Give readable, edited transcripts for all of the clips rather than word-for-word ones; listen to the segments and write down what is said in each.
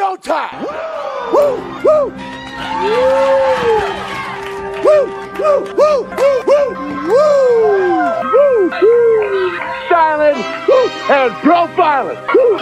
showtime. Woo, woo. Woo, woo, woo, woo, woo, woo, woo. Silent and profiling. Woo,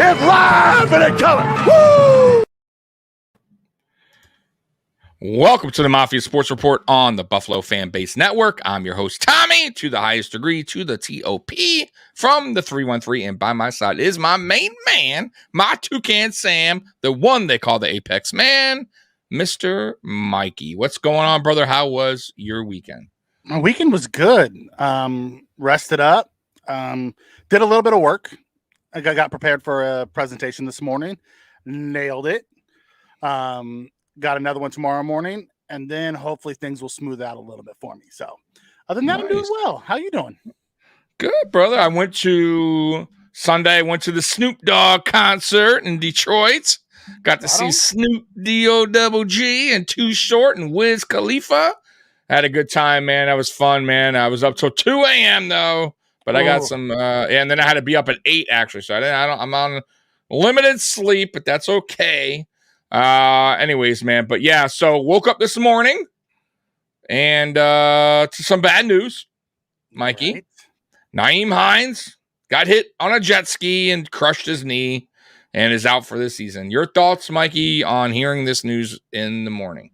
it's live and in color. Woo! Welcome to the Mafia Sports Report on the Buffalo Fan Base Network. I'm your host, Tommy, to the highest degree, to the TOP, from the 313. And by my side is my main man, my Toucan Sam, the one they call the Apex Man, Mr. Mikey. What's going on, brother? How was your weekend? My weekend was good. Rested up. Did a little bit of work. I got prepared for a presentation this morning. Nailed it. Got another one tomorrow morning, and then hopefully things will smooth out a little bit for me. So other than that, I'm doing well. How you doing? Good, brother. I went to the Snoop Dogg concert in Detroit. Got to see Snoop D-O-double-G and Too Short and Wiz Khalifa. Had a good time, man. That was fun, man. I was up till 2 a.m. though, but I got some, and then I had to be up at 8 actually. So I'm on limited sleep, but that's okay. Anyways, man, but yeah, so woke up this morning and to some bad news, Mikey. Right. Nyheim Hines got hit on a jet ski and crushed his knee and is out for this season. Your thoughts, Mikey, on hearing this news in the morning?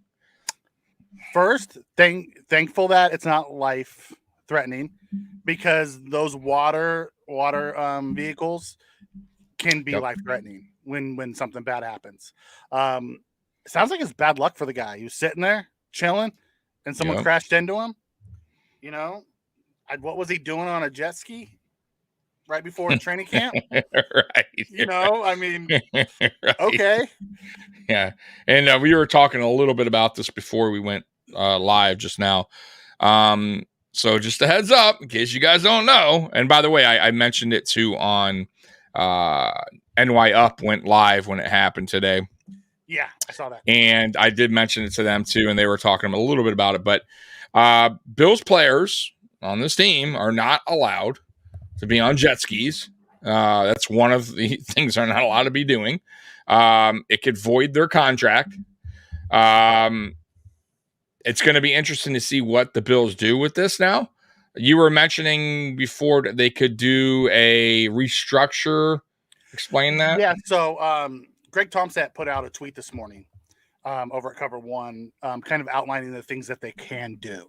First, thankful that it's not life threatening, because those water vehicles can be life threatening when something bad happens. It sounds like it's bad luck for the guy. He was sitting there chilling and someone crashed into him. You know, what was he doing on a jet ski right before training camp? Right. You know, I mean, right. Okay. Yeah. And we were talking a little bit about this before we went live just now. So just a heads up in case you guys don't know. And by the way, I mentioned it too on NY Up went live when it happened today. Yeah, I saw that. And I did mention it to them too, and they were talking a little bit about it. But Bills players on this team are not allowed to be on jet skis. That's one of the things they're not allowed to be doing. It could void their contract. It's going to be interesting to see what the Bills do with this now. You were mentioning before that they could do a restructure. Explain that. Yeah, so Greg Tomsat put out a tweet this morning over at Cover One, kind of outlining the things that they can do.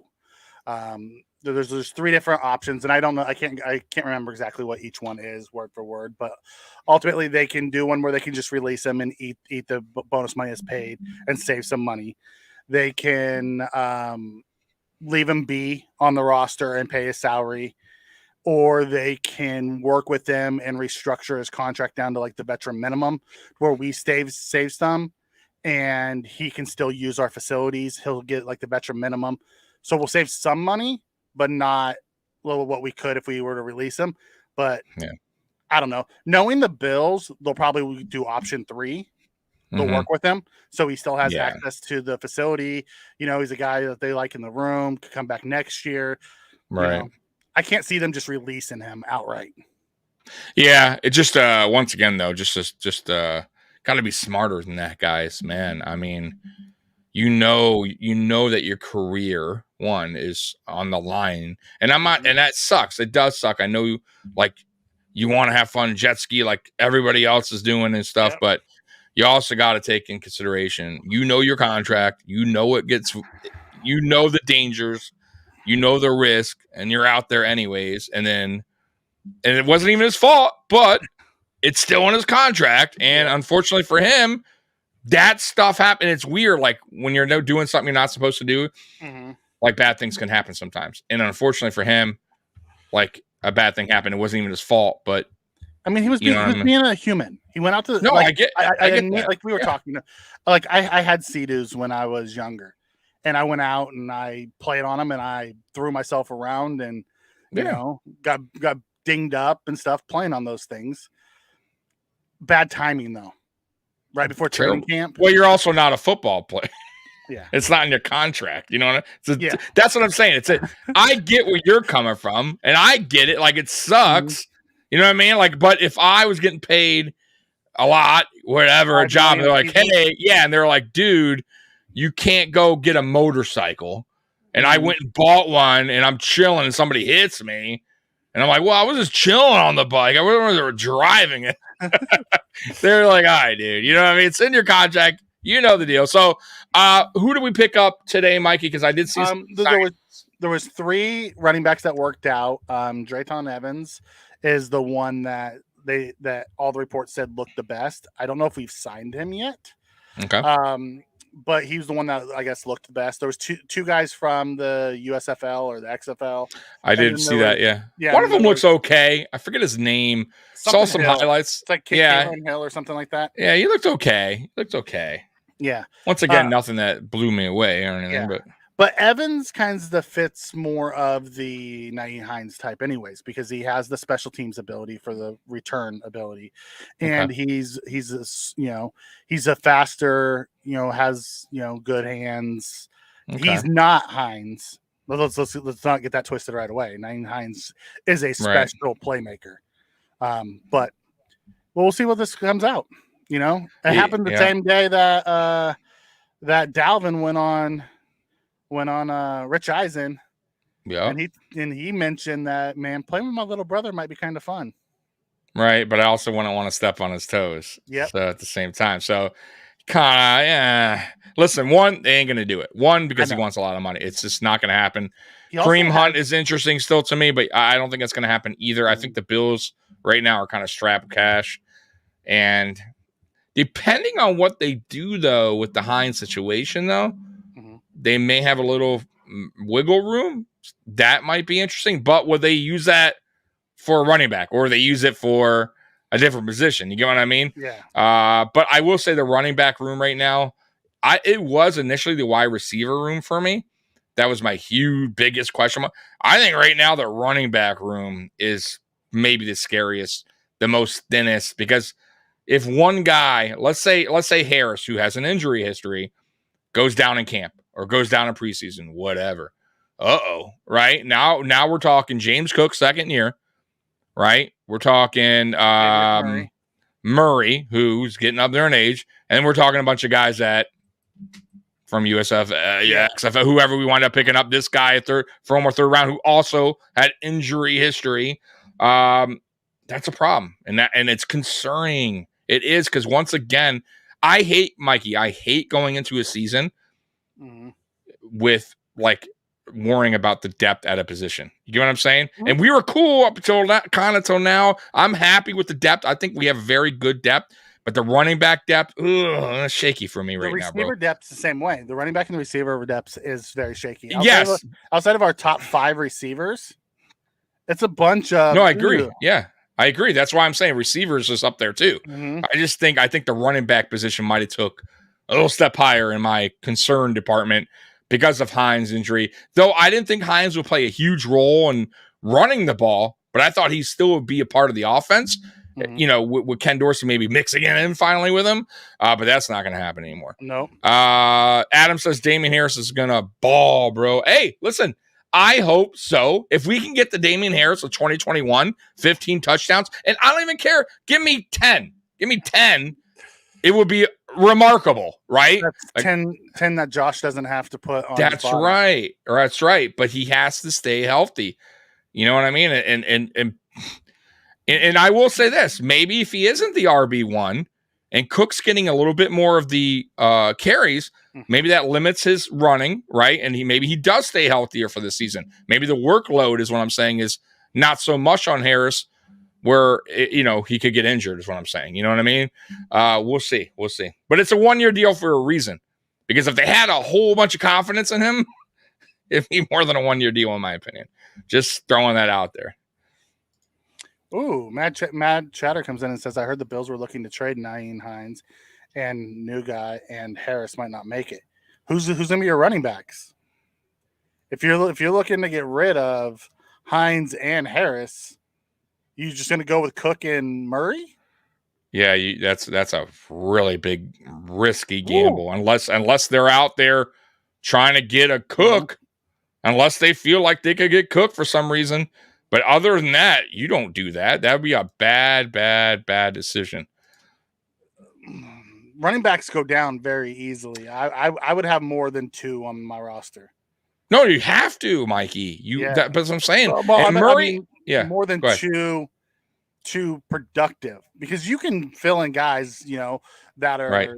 There's 3 different options, and I don't know. I can't remember exactly what each one is word for word, but ultimately they can do one where they can just release them and eat the bonus money as paid and save some money. They can leave him be on the roster and pay his salary, or they can work with them and restructure his contract down to like the veteran minimum, where we save some, and he can still use our facilities. He'll get like the veteran minimum, so we'll save some money, but not what we could if we were to release him. But yeah. I don't know. Knowing the Bills, they'll probably do option 3. They'll work with him, so he still has access to the facility. You know, he's a guy that they like in the room, could come back next year. Right. You know, I can't see them just releasing him outright. Yeah, it just once again though, just got to be smarter than that, guys. Man, I mean, you know that your career is on the line, and I'm not, and that sucks. It does suck. I know, like, you want to have fun jet ski like everybody else is doing and stuff, but you also got to take in consideration, your contract, the dangers, the risk, and you're out there anyways. And it wasn't even his fault, but it's still in his contract. And unfortunately for him, that stuff happened. It's weird. Like when you're doing something you're not supposed to do, like bad things can happen sometimes. And unfortunately for him, like a bad thing happened. It wasn't even his fault, but I mean, he was being a human. He went out to I get that. Like we were talking, like I had Sea-Doos when I was younger, and I went out and I played on them and I threw myself around and you know got dinged up and stuff playing on those things. Bad timing though. Right before training camp. Well, you're also not a football player. Yeah. It's not in your contract. You know what I mean? Yeah. That's what I'm saying. I get where you're coming from, and I get it. Like, it sucks. Mhm. You know what I mean? Like, but if I was getting paid a lot, whatever, a job, and they're like, hey, yeah, and they're like, dude, you can't go get a motorcycle. And I went and bought one, and I'm chilling, and somebody hits me. And I'm like, well, I was just chilling on the bike. I wasn't they were driving it. They're like, all right, dude. You know what I mean? It's in your contract. You know the deal. So, who did we pick up today, Mikey? Because I did see there was 3 running backs that worked out. Drayton Evans is the one that all the reports said looked the best. I don't know if we've signed him yet. Okay. But he was the one that I guess looked the best. There was two guys from the USFL or the XFL. I did see that. Yeah. One of them looks okay. I forget his name. Saw some highlights. It's like Cameron Hill or something like that. Yeah, he looked okay. Yeah. Once again, nothing that blew me away or anything, but Evans kind of fits more of the Nyheim Hines type anyways, because he has the special teams ability for the return ability. And he's a faster, has, good hands. Okay. He's not Hines. Let's not get that twisted right away. Nyheim Hines is a special playmaker. But we'll see what this comes out. It happened the same day that Dalvin went on Rich Eisen. Yeah. And he mentioned that, man, playing with my little brother might be kind of fun. Right. But I also wouldn't want to step on his toes. Yeah. So at the same time. So kind of, listen, one, they ain't going to do it. One, because he wants a lot of money. It's just not going to happen. Kareem Hunt is interesting still to me, but I don't think it's going to happen either. I think the Bills right now are kind of strapped cash. And depending on what they do, though, with the Hines situation, though, they may have a little wiggle room. That might be interesting. But would they use that for a running back, or they use it for a different position? You get what I mean? Yeah. But I will say the running back room right now, it was initially the wide receiver room for me. That was my biggest question mark. I think right now the running back room is maybe the scariest, the most thinnest, because if one guy, let's say Harris, who has an injury history, goes down in camp or goes down in preseason, whatever. Right? Now we're talking James Cook, second year, right? We're talking Murray, who's getting up there in age, and we're talking a bunch of guys from USF, XFL, whoever we wind up picking up. This guy former third round who also had injury history. That's a problem, and it's concerning. It is, because once again, I hate going into a season with like worrying about the depth at a position. You get what I'm saying? And we were cool up until that till now. I'm happy with the depth. I think we have very good depth, but the running back depth, that's shaky for me right now, bro. The receiver depth is the same way. The running back and the receiver depth is very shaky. Yes. Outside of our top 5 receivers, it's a bunch of. No, I agree. Yeah. I agree. That's why I'm saying receivers is up there too. I think the running back position might have took a little step higher in my concern department because of Hines' injury. Though I didn't think Hines would play a huge role in running the ball, but I thought he still would be a part of the offense. With Ken Dorsey maybe mixing it in finally with him. But that's not going to happen anymore. No. Adam says Damian Harris is going to ball, bro. Hey, listen. I hope so. If we can get the Damian Harris of 2021, 15 touchdowns, and I don't even care. Give me 10. It would be remarkable, right? That's 10 that Josh doesn't have to put on. That's right. That's right. But he has to stay healthy. You know what I mean? And I will say this. Maybe if he isn't the RB1 and Cook's getting a little bit more of the carries, maybe that limits his running, right? And maybe he does stay healthier for the season. Maybe the workload is what I'm saying is not so much on Harris where, he could get injured is what I'm saying. You know what I mean? We'll see. But it's a 1-year deal for a reason, because if they had a whole bunch of confidence in him, it'd be more than a 1-year deal, in my opinion. Just throwing that out there. Ooh, Mad Chatter comes in and says, I heard the Bills were looking to trade Nyheim Hines and new guy, and Harris might not make it. Who's gonna be your running backs? If you're looking to get rid of Hines and Harris, You just going to go with Cook and Murray? Yeah, that's a really big risky gamble. Unless they're out there trying to get a Cook, unless they feel like they could get Cook for some reason. But other than that, you don't do that. That would be a bad decision. Running backs go down very easily. I would have more than 2 on my roster. No, you have to, Mikey. That's what I'm saying. Well, and Murray, more than 2 productive, because you can fill in guys, that are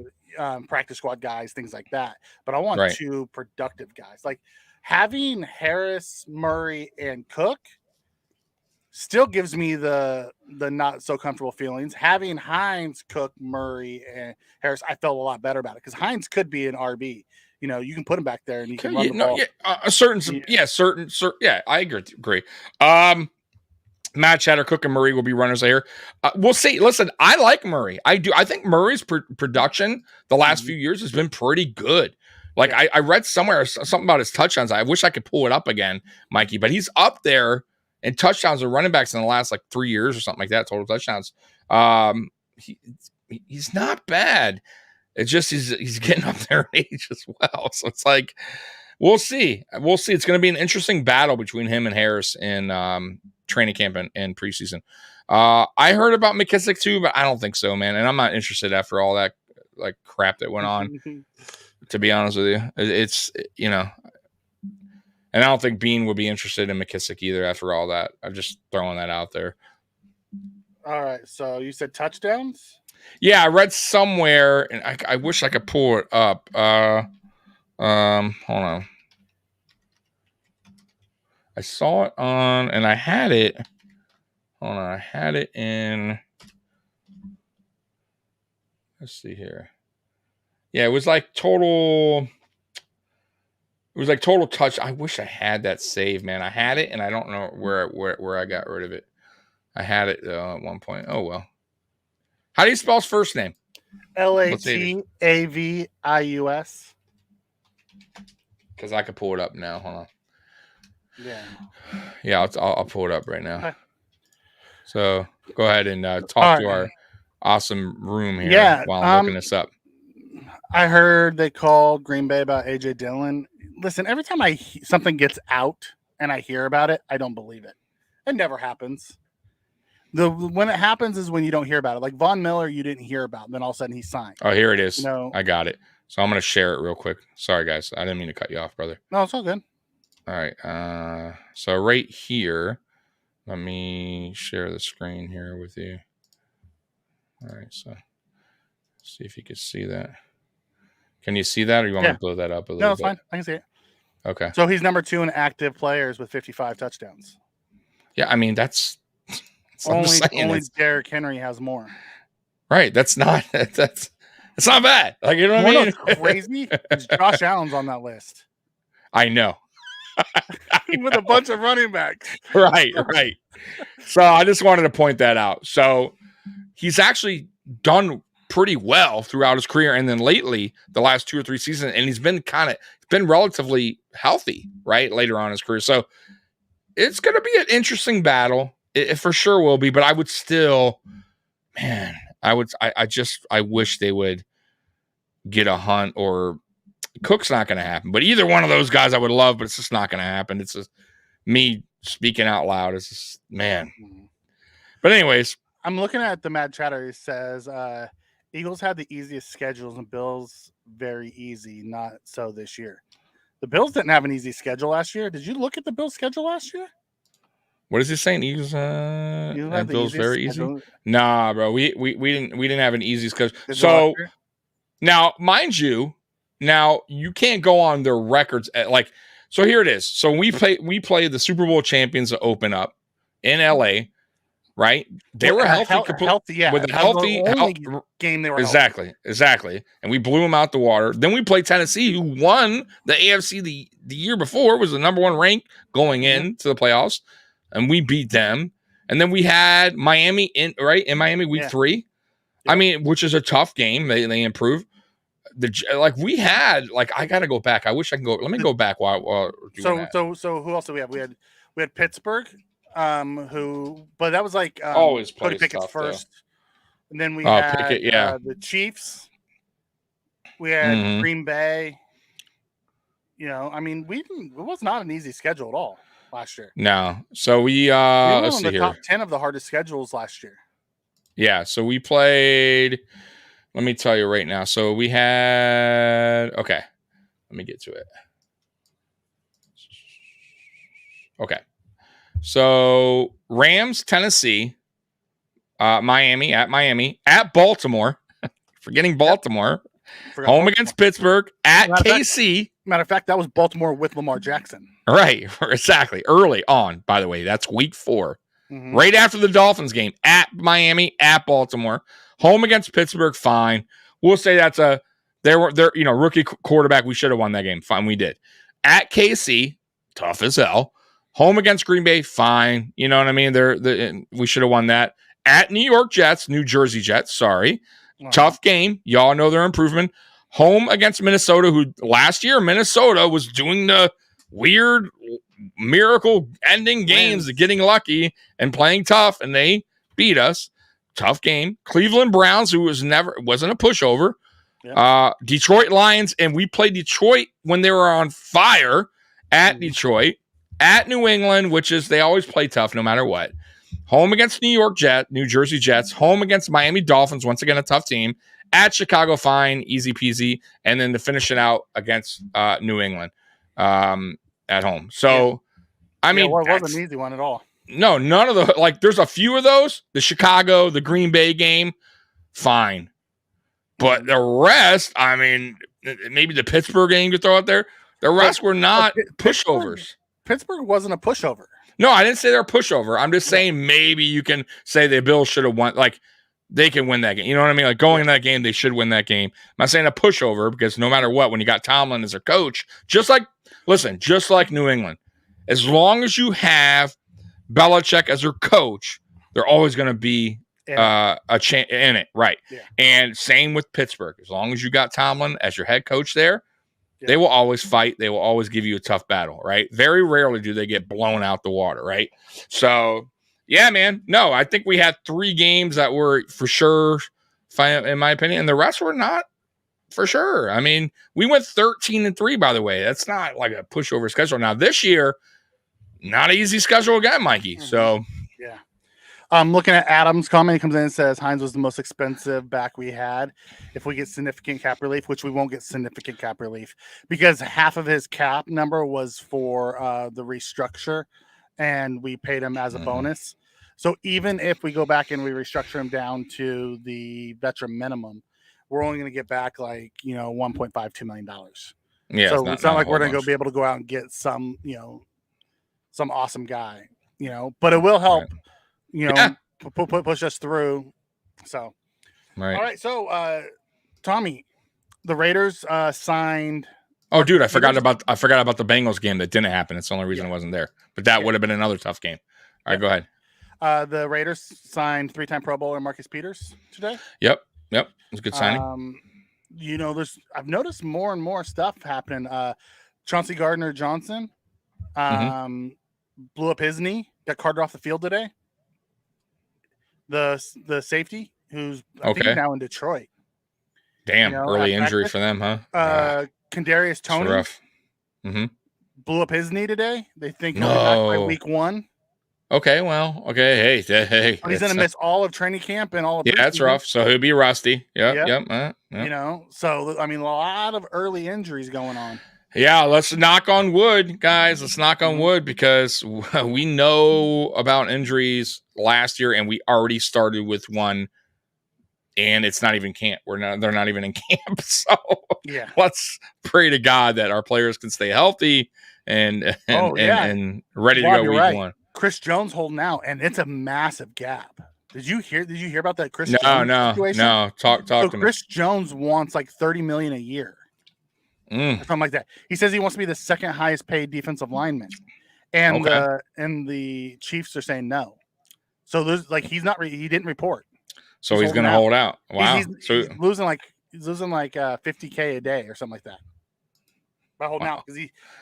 practice squad guys, things like that. But I want 2 productive guys. Like having Harris, Murray, and Cook still gives me the not so comfortable feelings. Having Hines, Cook, Murray, and Harris, I felt a lot better about it, because Hines could be an RB. You can put him back there and he can run the ball. Yeah, I agree. Matt Chatter, Cook, and Murray will be runners there. We'll see. Listen, I like Murray. I do. I think Murray's production the last few years has been pretty good. Like I read somewhere something about his touchdowns. I wish I could pull it up again, Mikey, but he's up there in touchdowns and running backs in the last 3 years or something like that, total touchdowns. He's not bad. It's just he's getting up there in age as well. So it's like, we'll see. It's going to be an interesting battle between him and Harris in training camp and preseason. I heard about McKissick too, but I don't think so, man. And I'm not interested after all that crap that went on. To be honest with you, it's and I don't think Bean would be interested in McKissick either after all that. I'm just throwing that out there. All right. So you said touchdowns? Yeah, I read somewhere, and I wish I could pull it up. Hold on. I saw it on, and I had it. Hold on, I had it in. Let's see here. Yeah, it was total. It was total touch. I wish I had that saved, man. I had it, and I don't know where I got rid of it. I had it at one point. Oh well. How do you spell his first name? Latavius. Because I could pull it up now. Hold on. Yeah, I'll pull it up right now. Okay. So go ahead and talk to our awesome room here while I'm looking this up. I heard they called Green Bay about AJ Dillon. Listen, every time something gets out and I hear about it, I don't believe it. It never happens. When it happens is when you don't hear about it. Like Von Miller, you didn't hear about, and then all of a sudden he signed. Oh, here it is. I got it. So I'm going to share it real quick. Sorry, guys. I didn't mean to cut you off, brother. No, it's all good. All right. So right here, let me share the screen here with you. All right. So see if you can see that. Can you see that, or you want me to blow that up a little bit? No, it's fine. I can see it. Okay. So he's number 2 in active players with 55 touchdowns. Yeah, I mean that's only Derrick Henry has more. Right. That's not bad. Like, you know what I mean? What's crazy is Josh Allen's on that list. I know. With a bunch of running backs. Right. So I just wanted to point that out. So he's actually done pretty well throughout his career, and then lately, the last 2 or 3 seasons, and he's been relatively healthy, right, later on in his career. So it's going to be an interesting battle. It for sure will be, but I would still, man, I wish they would get a Hunt, or Cook's not going to happen. But either one of those guys I would love, but it's just not going to happen. It's just me speaking out loud. It's just, man. But anyways. I'm looking at the Mad Chatter. It says Eagles had the easiest schedules and Bills very easy, not so this year. The Bills didn't have an easy schedule last year. Did you look at the Bills' schedule last year? What is he saying? Eagles and Bills very schedule? Easy? Nah, bro. We didn't have an easy schedule. So now, mind you, you can't go on their records so here it is. So we play the Super Bowl champions to open up in LA, right? They were healthy, yeah. With a healthy game they were exactly. And we blew them out the water. Then we played Tennessee, who won the AFC the year before, was the number 1 rank going into the playoffs. And we beat them. And then we had Miami in Miami week 3. Yeah. I mean, which is a tough game. They improved. We had I gotta go back. I wish I can go. Let me go back while so who else do we have? We had Pittsburgh, but that was like Always Cody plays Pickett's tough, though. first. And then we Oh, had Pickett, yeah. the Chiefs. We had Mhm. Green Bay. I mean, it was not an easy schedule at all last year. No. So we We were let's on see the here. top 10 of the hardest schedules last year. Yeah, so we played, let me tell you right now. So we had, okay, let me get to it. Okay. So Rams, Tennessee, Miami, at Baltimore, forgetting Baltimore, home against Pittsburgh, at KC. Matter of fact, that was Baltimore with Lamar Jackson. Right, exactly. Early on, by the way, that's week 4. Mm-hmm. Right after the Dolphins game, at Miami, at Baltimore, home against Pittsburgh, fine. We'll say that's rookie quarterback. We should have won that game. Fine, we did. At KC, tough as hell. Home against Green Bay, fine. You know what I mean? We should have won that. At New York Jets, New Jersey Jets, sorry. Tough game. Y'all know their improvement. Home against Minnesota, who last year Minnesota was doing the weird miracle ending games, getting lucky and playing tough, and they beat us. Tough game. Cleveland Browns, who wasn't a pushover. Yep. Detroit Lions, and we played Detroit when they were on fire at Detroit. At New England, which is they always play tough no matter what. Home against New Jersey Jets. Home against Miami Dolphins, once again a tough team. At Chicago, fine, easy peasy, and then to finish it out against New England at home. So, I mean, it wasn't an easy one at all. No, none of the there's a few of those. The Chicago, the Green Bay game, fine, but the rest, I mean, maybe the Pittsburgh game you throw out there. The rest were not pushovers. Pittsburgh wasn't a pushover. No, I didn't say they're a pushover. I'm just saying maybe you can say the Bills should have won. Like, they can win that game. You know what I mean? Like, going in that game, they should win that game. I'm not saying a pushover because no matter what, when you got Tomlin as a coach, just like New England, as long as you have Belichick as their coach, they're always going to be a chance in it. Right. Yeah. And same with Pittsburgh. As long as you got Tomlin as your head coach there, they will always fight. They will always give you a tough battle, right? Very rarely do they get blown out the water, right? So, yeah, man. No, I think we had 3 games that were for sure, in my opinion, and the rest were not for sure. I mean, we went 13-3, by the way. That's not like a pushover schedule. Now, this year, not an easy schedule again, Mikey. Mm-hmm. So, yeah. I'm looking at Adam's comment. He comes in and says Hines was the most expensive back we had. If we get significant cap relief, which we won't get significant cap relief because half of his cap number was for the restructure, and we paid him as a bonus. So even if we go back and we restructure him down to the veteran minimum, we're only going to get back $1.52 million. Yeah. So it's not like we're going to be able to go out and get some awesome guy, but it will help. Right. Push us through. So, right. All right. So, Tommy, the Raiders signed. Oh, dude, I forgot about the Bengals game that didn't happen. It's the only reason it wasn't there. But that would have been another tough game. All right, go ahead. The Raiders signed 3-time Pro Bowler Marcus Peters today. Yep. It was a good signing. I've noticed more and more stuff happening. Chauncey Gardner-Johnson blew up his knee. Got carted off the field today. The safety who's I think now in Detroit. Damn, early injury for them, huh? Kadarius Toney rough. Blew up his knee today. They think he'll be back by week 1. Okay, well, okay, hey. But he's going to miss all of training camp and all of that's rough. So he'll be rusty. Yep. So I mean, a lot of early injuries going on. Yeah, let's knock on wood, guys. Let's knock on wood because we know about injuries last year, and we already started with one, and it's not even camp. They're not even in camp. So let's pray to God that our players can stay healthy and ready to go week 1. Chris Jones holding out, and it's a massive gap. Did you hear about that Chris Jones situation? No. Talk to me. Chris Jones wants like $30 million a year. Or something like that. He says he wants to be the second highest paid defensive lineman, and the Chiefs are saying no. So there's he didn't report. So he's going to hold out. Wow. He's losing like $50K a day or something like that by holding out because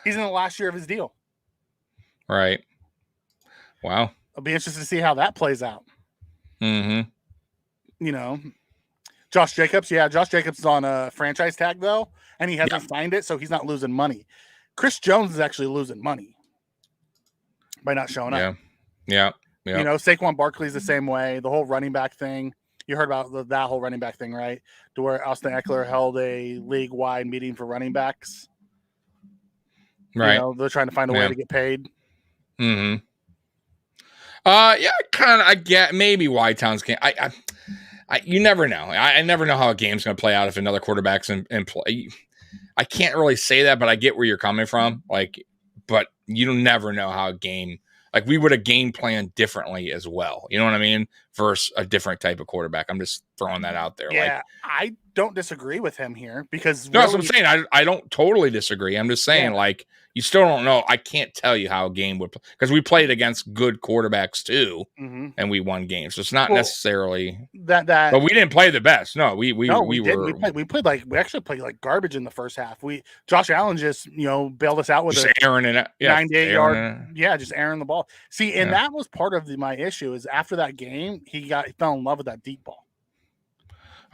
he's in the last year of his deal. Right. Wow. I'll be interested to see how that plays out. Mm-hmm. You know, Josh Jacobs. Yeah, Josh Jacobs is on a franchise tag though, and he hasn't signed it, so he's not losing money. Chris Jones is actually losing money by not showing up. Yeah. You know, Saquon Barkley's the same way. The whole running back thing. You heard about that whole running back thing, right? To where Austin Eckler held a league-wide meeting for running backs. Right. You know, they're trying to find a way to get paid. Mm-hmm. Yeah, kind of. I get maybe Y-Town's game. You never know. I never know how a game's going to play out if another quarterback's in play. I can't really say that, but I get where you're coming from. Like, but you never know how a game. Like, we would have game planned differently as well. You know what I mean? Versus a different type of quarterback. I'm just throwing that out there. Yeah, I don't disagree with him here because no, that's what I'm saying. I don't totally disagree. I'm just saying, like, you still don't know. I can't tell you how a game would play because we played against good quarterbacks too, and we won games. So it's not necessarily that. But we didn't play the best. No, we actually played like garbage in the first half. Josh Allen just bailed us out with just airing it. 98 yard. Yeah, just airing the ball. See, and that was part of my issue is after that game he fell in love with that deep ball.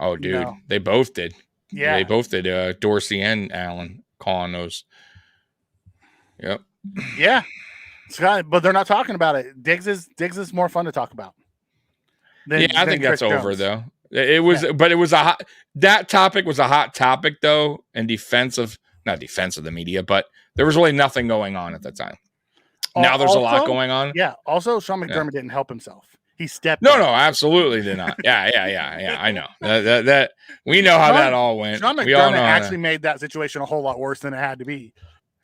Oh, dude, they both did. Yeah, they both did. Dorsey and Allen calling those. Yep. Yeah, but they're not talking about it. Diggs is more fun to talk about. I think that's over though. It was, but it was that topic was a hot topic though, and not defense of the media, but there was really nothing going on at that time. Now there's a lot going on. Yeah. Also, Sean McDermott didn't help himself. He stepped. No, absolutely did not. Yeah. I know that we know how that all went. Sean McDermott actually made that situation a whole lot worse than it had to be.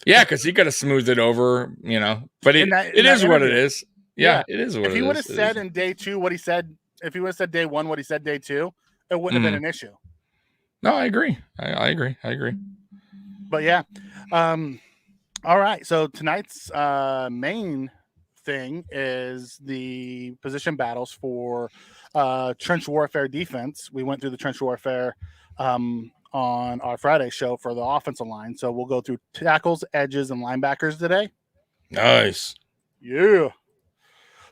Yeah, because he could have smoothed it over, But it is what it is. Yeah, it is what it is. If he would have said in day 2 what he said, if he would have said day 1 what he said day 2, it wouldn't have been an issue. No, I agree. I agree. But yeah, all right. So tonight's main thing is the position battles for trench warfare defense. We went through the trench warfare on our Friday show for the offensive line. So we'll go through tackles, edges, and linebackers today. Nice. Yeah.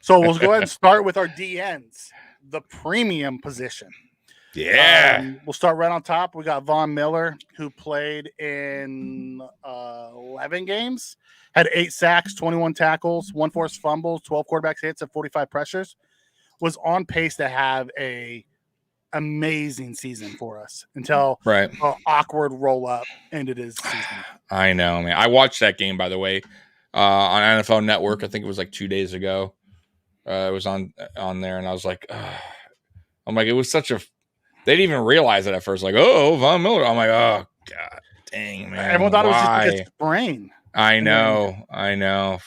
So we'll go ahead and start with our DNs, the premium position. Yeah. We'll start right on top. We got Von Miller, who played in 11 games, had 8 sacks, 21 tackles, 1 forced fumbles, 12 quarterbacks hits, and 45 pressures. Was on pace to have a amazing season for us until an awkward roll up ended his season. I know, man. I watched that game, by the way, on NFL Network. I think it was like 2 days ago. It was on there, and I was like, I'm like, it was such a. They didn't even realize it at first. Like, Von Miller. I'm like, oh god, dang, man. Everyone thought it was just a sprain. I know. God,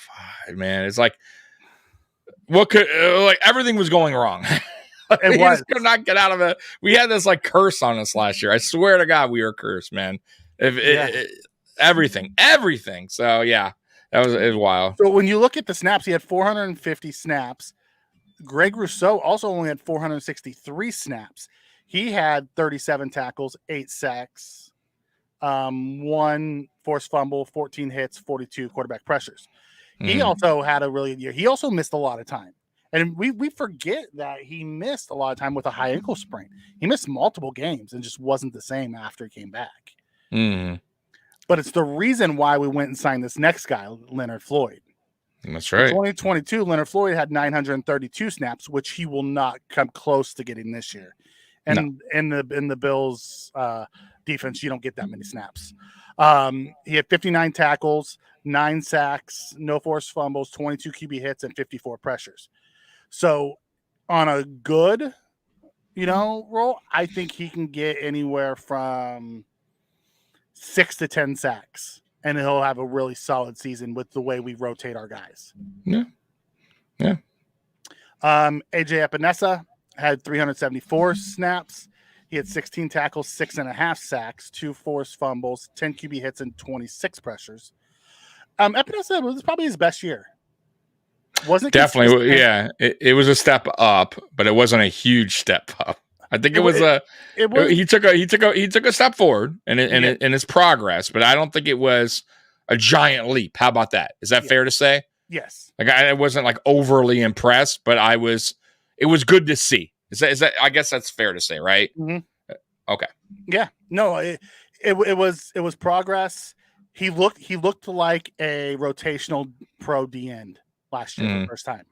man, it's like, what could everything was going wrong. We just could not get out of it. We had this like curse on us last year. I swear to God, we were cursed, man. Everything. So yeah, it was wild. So when you look at the snaps, he had 450 snaps. Greg Rousseau also only had 463 snaps. He had 37 tackles, 8 sacks, 1 forced fumble, 14 hits, 42 quarterback pressures. He also had a really good year. He also missed a lot of time. And we forget that he missed a lot of time with a high ankle sprain. He missed multiple games and just wasn't the same after he came back. But it's the reason why we went and signed this next guy, Leonard Floyd. That's right. In 2022, Leonard Floyd had 932 snaps, which he will not come close to getting this year. And in the Bills defense, you don't get that many snaps. He had 59 tackles, 9 sacks, no forced fumbles, 22 QB hits, and 54 pressures. So on a good, roll, I think he can get anywhere from 6 to 10 sacks, and he'll have a really solid season with the way we rotate our guys. Yeah. AJ Epinesa had 374 snaps. He had 16 tackles, 6.5 sacks, 2 forced fumbles, 10 QB hits, and 26 pressures. Epinesa was probably his best year. Wasn't definitely, yeah. It was a step up, but it wasn't a huge step up. I think he took a step forward in his progress, but I don't think it was a giant leap. How about that? Is that fair to say? Yes. Like I wasn't like overly impressed, but it was good to see. Is that I guess that's fair to say, right? Mm-hmm. Okay. Yeah. No, it was progress. He looked like a rotational pro D end last year for the first time.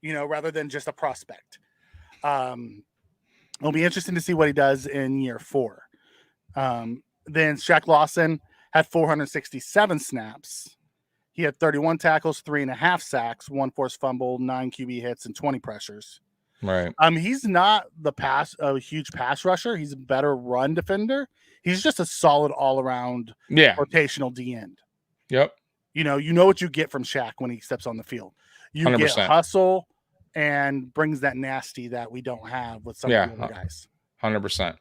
Rather than just a prospect. It'll be interesting to see what he does in year 4. Then Shaq Lawson had 467 snaps. He had 31 tackles, 3.5 sacks, 1 forced fumble, 9 QB hits, and 20 pressures. Right. He's not a huge pass rusher. He's a better run defender. He's just a solid all around rotational D end. Yep. You know what you get from Shaq when he steps on the field. You 100%. get hustle and brings that nasty that we don't have with some of the other guys. 100%.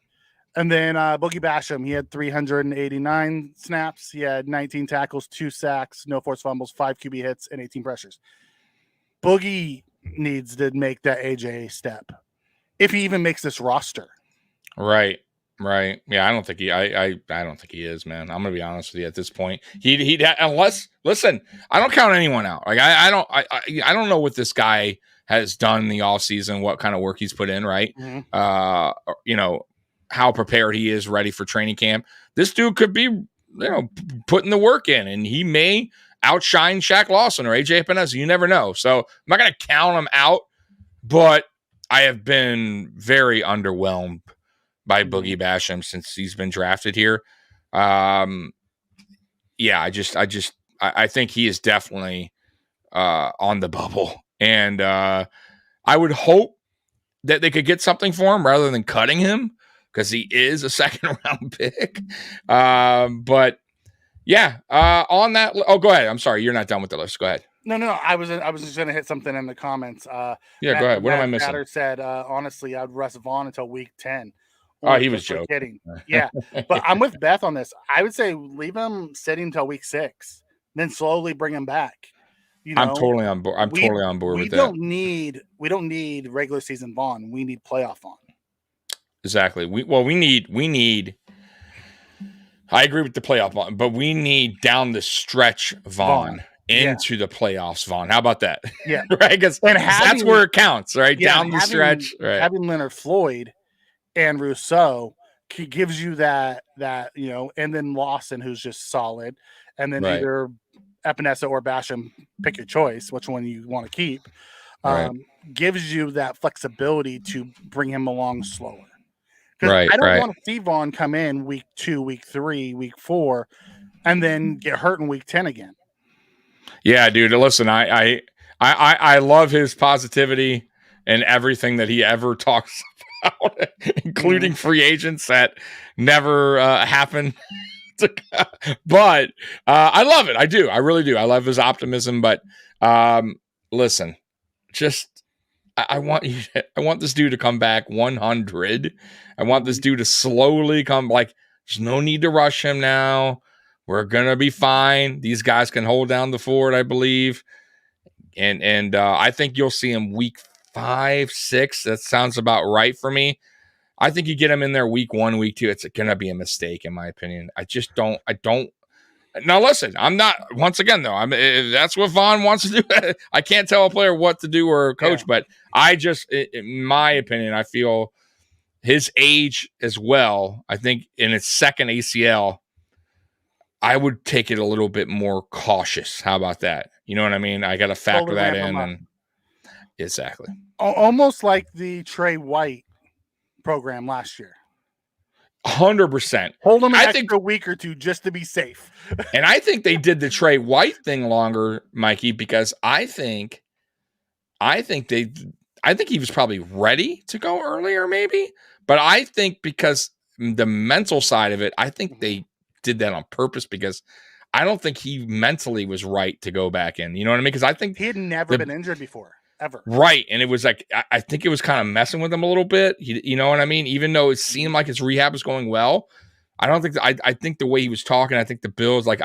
And then Boogie Basham, he had 389 snaps. He had 19 tackles, 2 sacks, no forced fumbles, 5 QB hits, and 18 pressures. Boogie needs to make that AJ step if he even makes this roster. Right. Yeah, I don't think I don't think he is, man. I'm gonna be honest with you at this point. He'd unless listen, I don't count anyone out. Like I don't know what this guy has done in the offseason, what kind of work he's put in, right? Mm-hmm. How prepared he is, ready for training camp. This dude could be, putting the work in, and he may outshine Shaq Lawson or AJ Epinesa. You never know. So I'm not going to count him out, but I have been very underwhelmed by Boogie Basham since he's been drafted here. I think he is definitely on the bubble, and I would hope that they could get something for him rather than cutting him, because he is a second round pick. But yeah, on that. Oh, go ahead. I'm sorry. You're not done with the list. Go ahead. No. I was just going to hit something in the comments. Go ahead. What am I missing? Matter said, honestly, I'd rest Vaughn until week 10. Oh, he was joking. Kidding. Yeah. But I'm with Beth on this. I would say leave him sitting until week 6, then slowly bring him back. I'm totally on board. Totally on board with that. We don't need regular season Vaughn. We need playoff Vaughn. Exactly. We need. I agree with the playoff Vaughn, but we need down the stretch Vaughn into the playoffs Vaughn. How about that? Yeah. Right? Because that's where it counts, right? Yeah, down the stretch. Right. Having Leonard Floyd and Rousseau gives you that, and then Lawson, who's just solid, and then either Epinesa or Basham, pick your choice, which one you want to keep, gives you that flexibility to bring him along slower. Because I don't want to see Vaughn come in week 2, week 3, week 4, and then get hurt in week 10 again. Yeah, dude. Listen, I love his positivity and everything that he ever talks about, including free agents that never happen. But I love it. I do. I really do. I love his optimism. But listen, just I want this dude to come back 100. I want this dude to slowly come. Like, there's no need to rush him now. We're gonna be fine. These guys can hold down the fort, I believe. And I think you'll see him week 5, 6. That sounds about right for me. I think you get him in there week 1, week 2. It's going to be a mistake, in my opinion. I don't. Now, listen, I'm not, once again, though, if that's what Vaughn wants to do. I can't tell a player what to do or coach, but I just, in my opinion, I feel his age as well. I think in his second ACL, I would take it a little bit more cautious. How about that? You know what I mean? I got to factor that in. And exactly. Almost like the Trey White program last year. 100%. Hold them an extra week or 2 just to be safe. And I think they did the Trey White thing longer, Mikey, because I think he was probably ready to go earlier, maybe. But I think because the mental side of it, I think they did that on purpose, because I don't think he mentally was right to go back in. You know what I mean? Because I think he had never been injured before. Ever. Right. And it was like, I think it was kind of messing with him a little bit. You know what I mean? Even though it seemed like his rehab was going well, I don't think, I think the way he was talking, I think the Bills, like,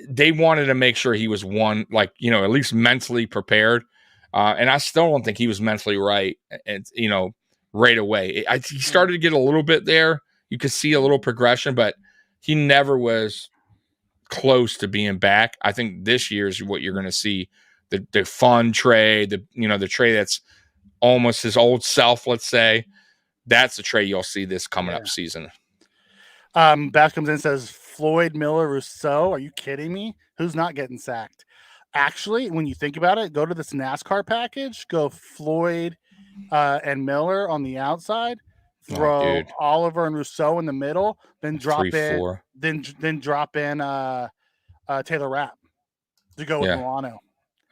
they wanted to make sure he was at least mentally prepared. And I still don't think he was mentally right. And, right away, he started to get a little bit there. You could see a little progression, but he never was close to being back. I think this year is what you're going to see, the fun Trey, the Trey that's almost his old self, let's say. That's the Trey you'll see this coming up season. Bash comes in and says, Floyd, Miller, Rousseau. Are you kidding me? Who's not getting sacked? Actually, when you think about it, go to this NASCAR package, go Floyd and Miller on the outside, throw Oliver and Rousseau in the middle, then drop then drop in Taylor Rapp to go with Milano.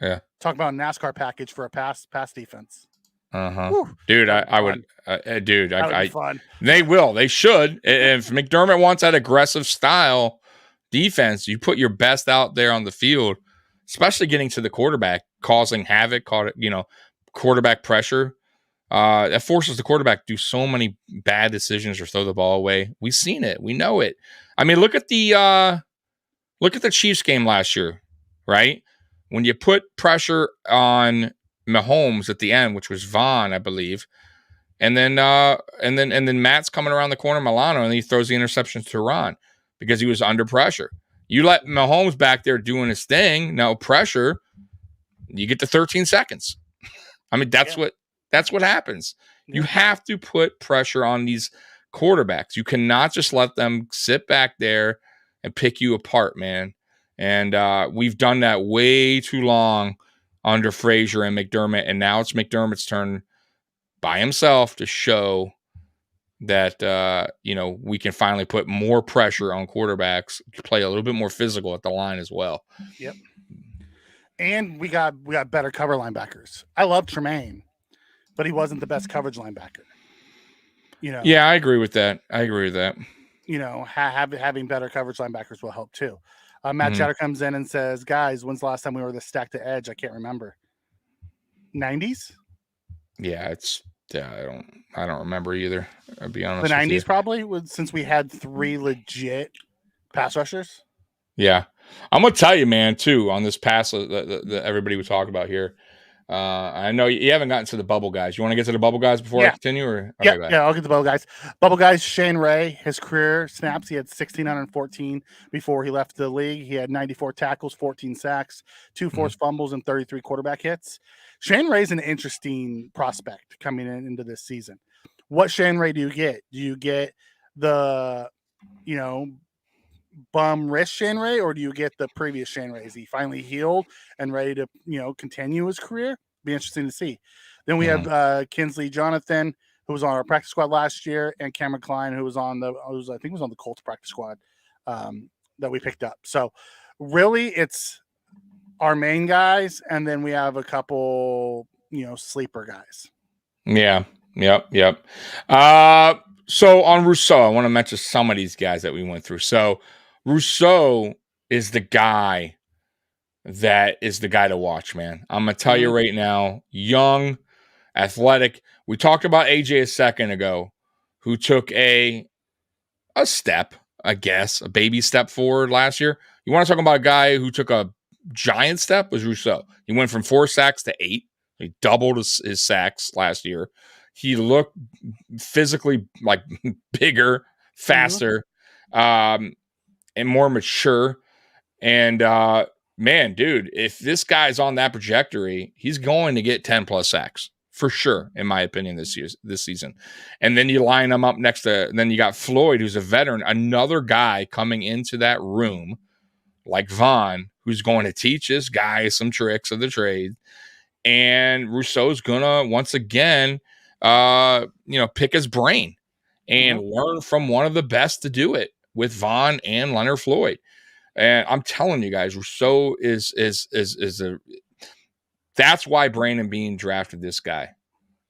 Yeah. Talk about a NASCAR package for a pass defense. Dude, I would, dude, that would be fun. They should. If McDermott wants that aggressive style defense, you put your best out there on the field, especially getting to the quarterback, causing havoc, quarterback pressure. That forces the quarterback to do so many bad decisions or throw the ball away. We've seen it. We know it. I mean, look at the Chiefs game last year, right? When you put pressure on Mahomes at the end, which was Vaughn, I believe, and then Matt's coming around the corner, Milano, and he throws the interception to Ron because he was under pressure. You let Mahomes back there doing his thing, no pressure, you get to 13 seconds. I mean, that's what happens. You have to put pressure on these quarterbacks. You cannot just let them sit back there and pick you apart, man. And we've done that way too long under Frazier and McDermott, and now it's McDermott's turn by himself to show that we can finally put more pressure on quarterbacks, play a little bit more physical at the line as well. Yep. And we got better cover linebackers. I love Tremaine, but he wasn't the best coverage linebacker. Yeah, I agree with that. Having better coverage linebackers will help too. Matt Chatter comes in and says, guys, when's the last time we were this stacked to edge? I can't remember. 90s? Yeah, I don't remember either. I'll be honest. The 90s probably, since we had 3 legit pass rushers. Yeah. I'm going to tell you, man, too, on this pass that everybody was talking about here. I know you haven't gotten to the bubble guys. You want to get to the bubble guys before I continue? Or okay, I'll get to the bubble guys. Bubble guys, Shane Ray, his career snaps, he had 1,614 before he left the league. He had 94 tackles, 14 sacks, 2 forced fumbles, and 33 quarterback hits. Shane Ray's an interesting prospect coming into this season. What Shane Ray do you get? Do you get the, bum wrist Shane Ray, or do you get the previous Shane Ray? Is he finally healed and ready to continue his career? Be interesting to see. Then we have Kinsley Jonathan, who was on our practice squad last year, and Cameron Klein, who was on the Colts practice squad that we picked up. So really, it's our main guys, and then we have a couple sleeper guys. Yeah. Yep. So on Rousseau, I want to mention some of these guys that we went through. So Rousseau is the guy to watch, man. I'm going to tell you right now, young, athletic. We talked about AJ a second ago, who took a step, I guess, a baby step forward last year. You want to talk about a guy who took a giant step? Was Rousseau. He went from 4 sacks to 8. He doubled his sacks last year. He looked physically like bigger, faster, and more mature. And man, dude, if this guy's on that trajectory, he's going to get 10 plus sacks for sure, in my opinion, this season. And then you line them up next to, and then you got Floyd, who's a veteran, another guy coming into that room like Vaughn, who's going to teach this guy some tricks of the trade. And Rousseau's gonna once again, pick his brain and learn from one of the best to do it with Vaughn and Leonard Floyd. And I'm telling you guys, Rousseau is that's why Brandon Beane drafted this guy.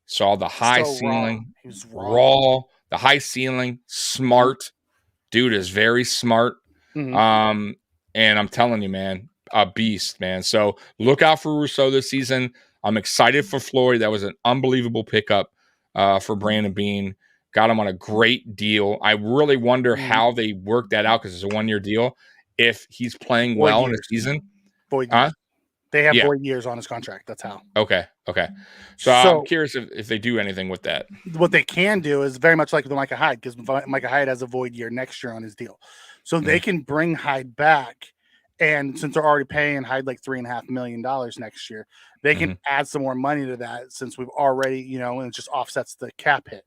Saw the high ceiling, he's raw, the high ceiling, smart. Dude is very smart. And I'm telling you, man, a beast, man. So look out for Rousseau this season. I'm excited for Floyd. That was an unbelievable pickup for Brandon Beane. Got him on a great deal. I really wonder how they work that out because it's a 1-year deal. If he's playing well in the season. They have 4 years on his contract. That's how. Okay. So I'm curious if they do anything with that. What they can do is very much like with Micah Hyde, because Micah Hyde has a void year next year on his deal. So they can bring Hyde back And since they're already paying Hyde like $3.5 million next year, they can add some more money to that since we've already, and it just offsets the cap hit.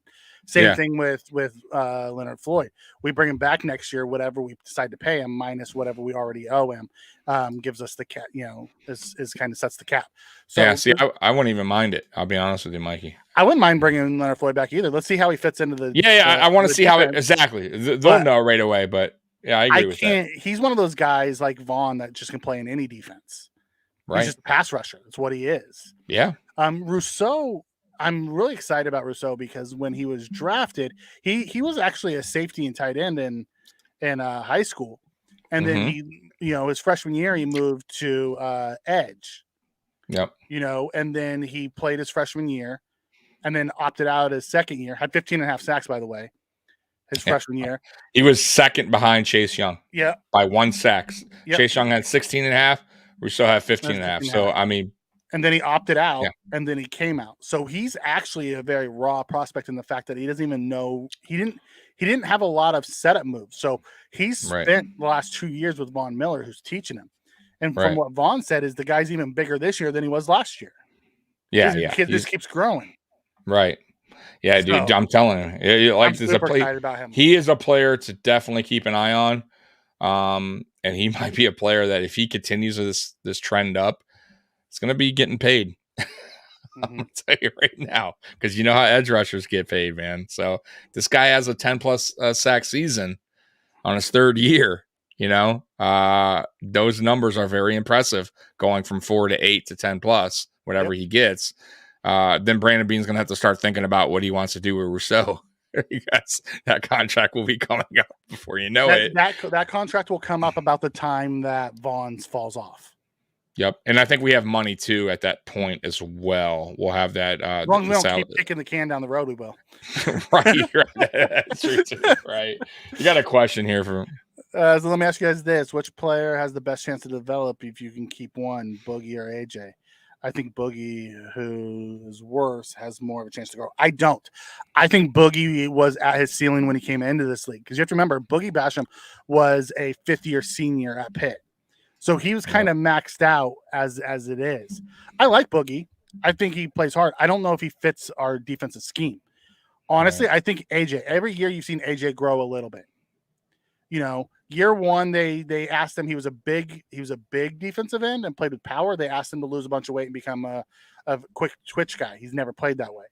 Same thing with Leonard Floyd. We bring him back next year, whatever we decide to pay him minus whatever we already owe him, gives us the cap. Is kind of sets the cap. So yeah, see, I wouldn't even mind it. I'll be honest with you, Mikey. I wouldn't mind bringing Leonard Floyd back either. Let's see how he fits into the. I want to see how it exactly. They'll know right away, but yeah, I agree with that. He's one of those guys like Vaughn that just can play in any defense. Right. He's just a pass rusher. That's what he is. Yeah. Rousseau. I'm really excited about Rousseau because when he was drafted, he was actually a safety and tight end in high school, and then he, his freshman year he moved to edge. Yep. And then he played his freshman year, and then opted out his second year. Had 15.5 sacks, by the way, his freshman year. He was second behind Chase Young. Yeah. By 1 sack. Yep. Chase Young had 16.5. Rousseau had 15.5. So I mean. And then he opted out, and then he came out. So he's actually a very raw prospect in the fact that he doesn't even know he didn't have a lot of setup moves. So he's spent the last 2 years with Von Miller, who's teaching him. And from what Vaughn said, is the guy's even bigger this year than he was last year. Yeah, the kid just keeps growing. Right. Yeah, dude. I'm telling you, like there's a player. He is a player to definitely keep an eye on. And he might be a player that if he continues this trend up, it's going to be getting paid. I'm going to tell you right now, because you know how edge rushers get paid, man. So this guy has a 10+ sack season on his third year. Those numbers are very impressive, going from 4 to 8 to 10+, whatever he gets. Then Brandon Beane's going to have to start thinking about what he wants to do with Rousseau. Because that contract will be coming up before you know it. That contract will come up about the time that Vaughn's falls off. Yep, and I think we have money too at that point as well. We'll have that. As long as we don't keep kicking the can down the road, we will. right. That's true too, right. You got a question here for. So let me ask you guys this: which player has the best chance to develop if you can keep one, Boogie or AJ? I think Boogie, who is worse, has more of a chance to grow. I don't. I think Boogie was at his ceiling when he came into this league, because you have to remember Boogie Basham was a 5th-year senior at Pitt. So he was kind of maxed out as it is. I like Boogie. I think he plays hard. I don't know if he fits our defensive scheme. Honestly, I think AJ, every year you've seen AJ grow a little bit. Year one, they asked him, he was a big defensive end and played with power. They asked him to lose a bunch of weight and become a quick twitch guy. He's never played that way.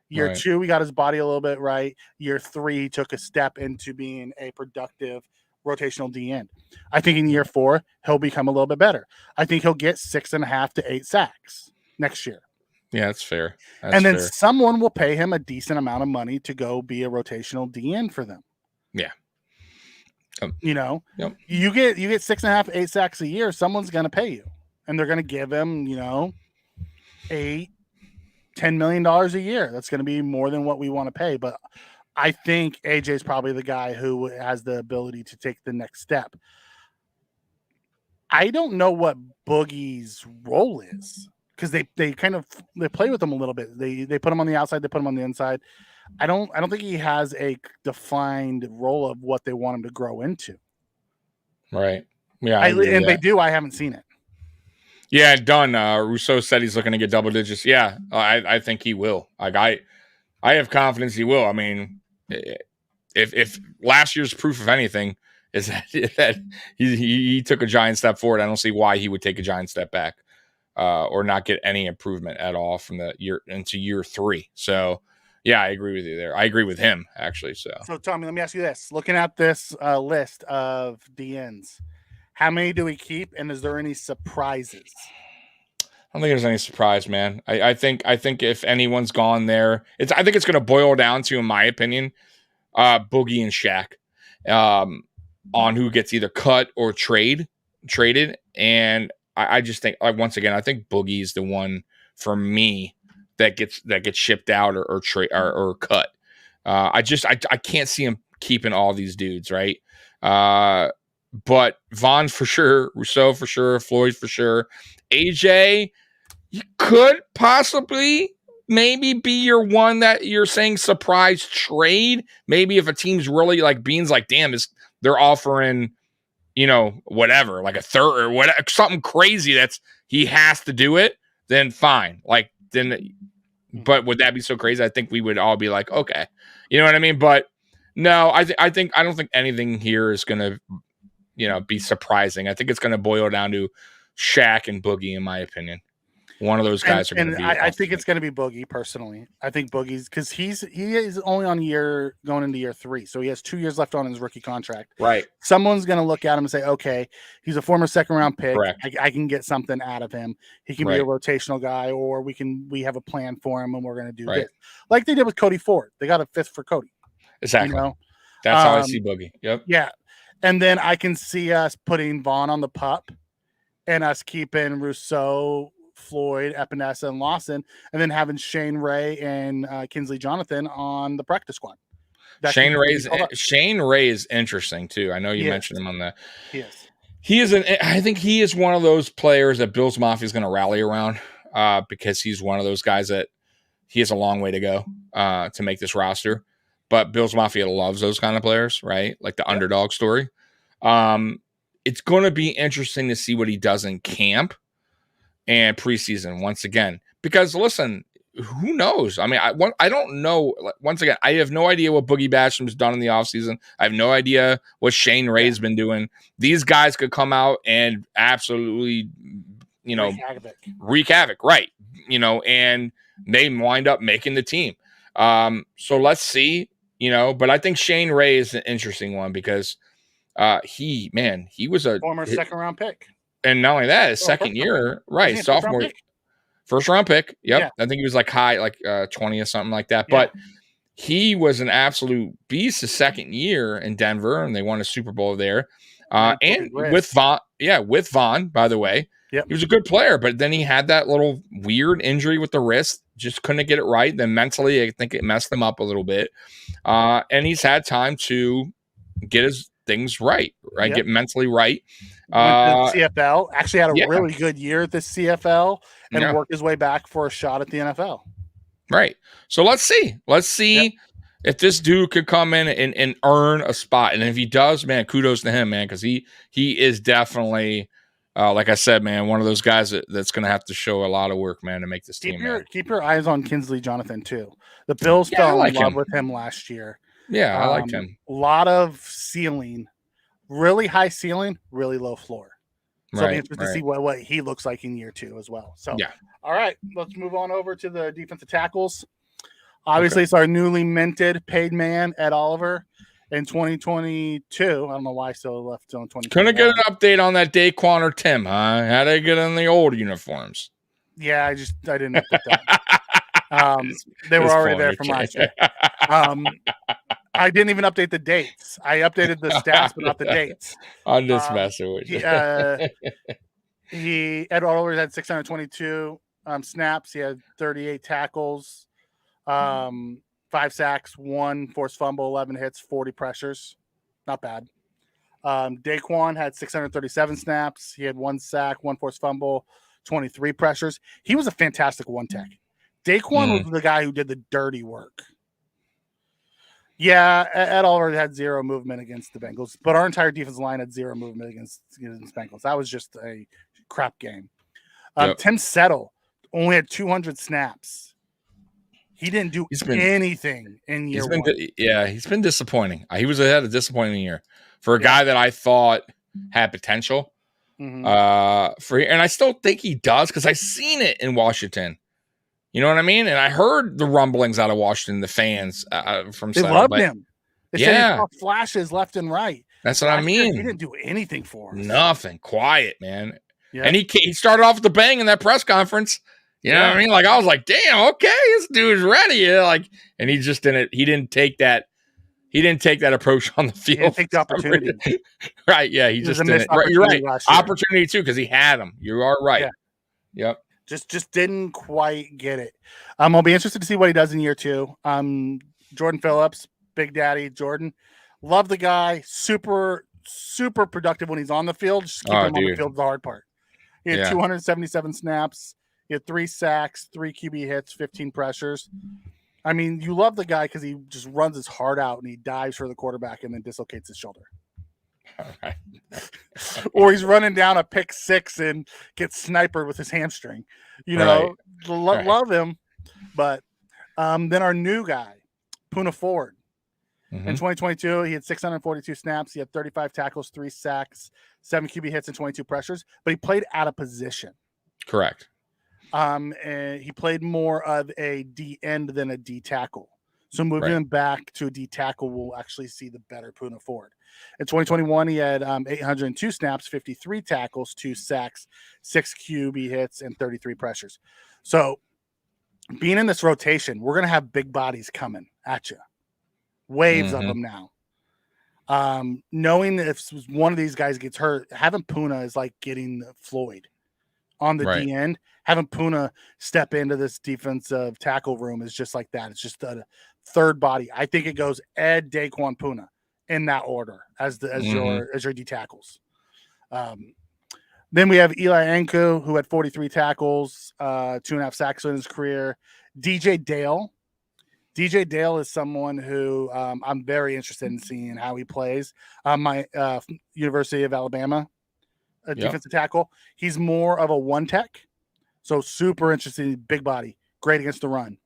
Year 2, he got his body a little bit right. Year 3, he took a step into being a productive rotational D end. I think in year 4 he'll become a little bit better. I think he'll get 6.5 to 8 sacks next year. Yeah, that's fair. And then someone will pay him a decent amount of money to go be a rotational D end for them. Yeah. You get 6.5, 8 sacks a year. Someone's going to pay you, and they're going to give him, $8, $10 million a year. That's going to be more than what we want to pay. But I think AJ is probably the guy who has the ability to take the next step. I don't know what Boogie's role is, because they play with him a little bit. They put him on the outside, they put him on the inside. I don't think he has a defined role of what they want him to grow into. Right. Yeah. They do. I haven't seen it. Yeah, done. Rousseau said he's looking to get double digits. Yeah, I think he will. Like I have confidence he will. I mean, if last year's proof of anything is that he took a giant step forward, I don't see why he would take a giant step back or not get any improvement at all from the year into year 3. So yeah, I agree with you there. I agree with him actually. So Tommy, let me ask you this: looking at this list of DNs, how many do we keep, and is there any surprises? I don't think there's any surprise, man. I think if anyone's gone there, I think it's going to boil down to, in my opinion, Boogie and Shaq on who gets either cut or traded. And I just think, once again, I think Boogie is the one for me that gets shipped out or cut. I can't see him keeping all these dudes, right? But Vaughn for sure, Rousseau for sure, Floyd for sure. AJ, you could possibly maybe be your one that you're saying surprise trade. Maybe if a team's really like Beans, like, damn, they're offering, whatever, like a third or whatever, something crazy he has to do it, then fine. Like then, but would that be so crazy? I think we would all be like, okay, you know what I mean? But no, I don't think anything here is gonna, be surprising. I think it's gonna boil down to Shaq and Boogie, in my opinion. One of those guys are going to be. I think it's going to be Boogie personally. I think Boogie's because he is only on going into year 3, so he has 2 years left on his rookie contract. Right. Someone's going to look at him and say, "Okay, he's a former second-round pick. Correct. I can get something out of him. He can be a rotational guy, or we have a plan for him, and we're going to do this like they did with Cody Ford. They got a 5th for Cody. Exactly. That's how I see Boogie. Yep. Yeah, and then I can see us putting Vaughn on the pup, and us keeping Rousseau, Floyd, Epinesa, and Lawson, and then having Shane Ray and Kinsley Jonathan on the practice squad. Shane Ray is interesting too. I know you mentioned him on the. I think he is one of those players that Bills Mafia is going to rally around because he's one of those guys that he has a long way to go to make this roster. But Bills Mafia loves those kind of players, right? Like the underdog story. It's going to be interesting to see what he does in camp and preseason once again, because listen, who knows? I mean, I don't know. Once again, I have no idea what Boogie Basham's done in the offseason. I have no idea what Shane Ray's been doing. These guys could come out and absolutely, wreak havoc, right? And they wind up making the team. So let's see, but I think Shane Ray is an interesting one because he was a former second-round pick. And not only that, his second year, right? Sophomore, first round pick. Yep. Yeah. I think he was like high, like 20 or something like that. Yeah. But he was an absolute beast his second year in Denver, and they won a Super Bowl there. And with Vaughn, by the way, he was a good player, but then he had that little weird injury with the wrist, just couldn't get it right. Then mentally, I think it messed him up a little bit. And he's had time to get his things right? Get mentally right. CFL actually had a really good year at the CFL and worked his way back for a shot at the NFL. Right. So let's see if this dude could come in and earn a spot. And if he does, man, kudos to him, man, because he is definitely, like I said, man, one of those guys that's going to have to show a lot of work, man, to make this team. Keep your eyes on Kinsley Jonathan too. The Bills fell in love with him last year. Yeah, I liked him. A lot of ceiling, really high ceiling, really low floor. So it'll be interesting to see what he looks like in year 2 as well. So, all right, let's move on over to the defensive tackles. Obviously, it's our newly minted paid man, Ed Oliver, in 2022. I don't know why I still left on 2022. Couldn't get an update on that Daquan or Tim, huh? How'd they get in the old uniforms? Yeah, I didn't update that. They were already there from last year. I didn't even update the dates. I updated the stats, but not the dates. I'm just messing with you. Ed Oliver had 622 snaps. He had 38 tackles, 5 sacks, 1 forced fumble, 11 hits, 40 pressures. Not bad. Daquan had 637 snaps. He had 1 sack, 1 forced fumble, 23 pressures. He was a fantastic one tech. Daquan was the guy who did the dirty work. Yeah, Ed Oliver had 0 movement against the Bengals, but our entire defensive line had 0 movement against the Bengals. That was just a crap game. Tim Settle only had 200 snaps. He didn't do anything in year 1. He's been disappointing. He had a disappointing year for a guy that I thought had potential. And I still think he does because I've seen it in Washington. You know what I mean? And I heard the rumblings out of Washington, the fans from they loved him. They said he saw flashes left and right. That's what I mean. He didn't do anything for us. Nothing. Quiet, man. Yeah. And he started off with the bang in that press conference. You know what I mean? Like, I was like, damn, okay, this dude's ready. And he just didn't. He didn't take that. He didn't take that approach on the field. He didn't take the opportunity. Right? Yeah, he just didn't. You're right. Opportunity too, because he had him. You are right. Yeah. Yep. Just didn't quite get it. I'll be interested to see what he does in year 2. Jordan Phillips, Big Daddy Jordan, love the guy. Super productive when he's on the field. Just keep him on the field is the hard part. He had 277 snaps. He had 3 sacks, 3 QB hits, 15 pressures. I mean, you love the guy because he just runs his heart out and he dives for the quarterback and then dislocates his shoulder. All right. or he's running down a pick six and gets snipered with his hamstring. Right. Love him. But then our new guy, Puna Ford. In 2022, he had 642 snaps. He had 35 tackles, 3 sacks, 7 QB hits, and 22 pressures. But he played out of position. Correct. And he played more of a D end than a D tackle. So moving him back to a D tackle, we'll actually see the better Puna Ford. In 2021, he had 802 snaps, 53 tackles, 2 sacks, 6 QB hits, and 33 pressures. So being in this rotation, we're going to have big bodies coming at you. Waves of them now. Knowing that if one of these guys gets hurt, having Puna is like getting Floyd on the D end. Having Puna step into this defensive tackle room is just like that. It's just a third body. I think it goes Ed, Daquan, Puna in that order as your D tackles. Then we have Eli Anku, who had 43 tackles, 2.5 sacks in his career. DJ Dale. DJ Dale is someone who I'm very interested in seeing how he plays. My University of Alabama defensive tackle. He's more of a one tech, so super interesting. Big body, great against the run.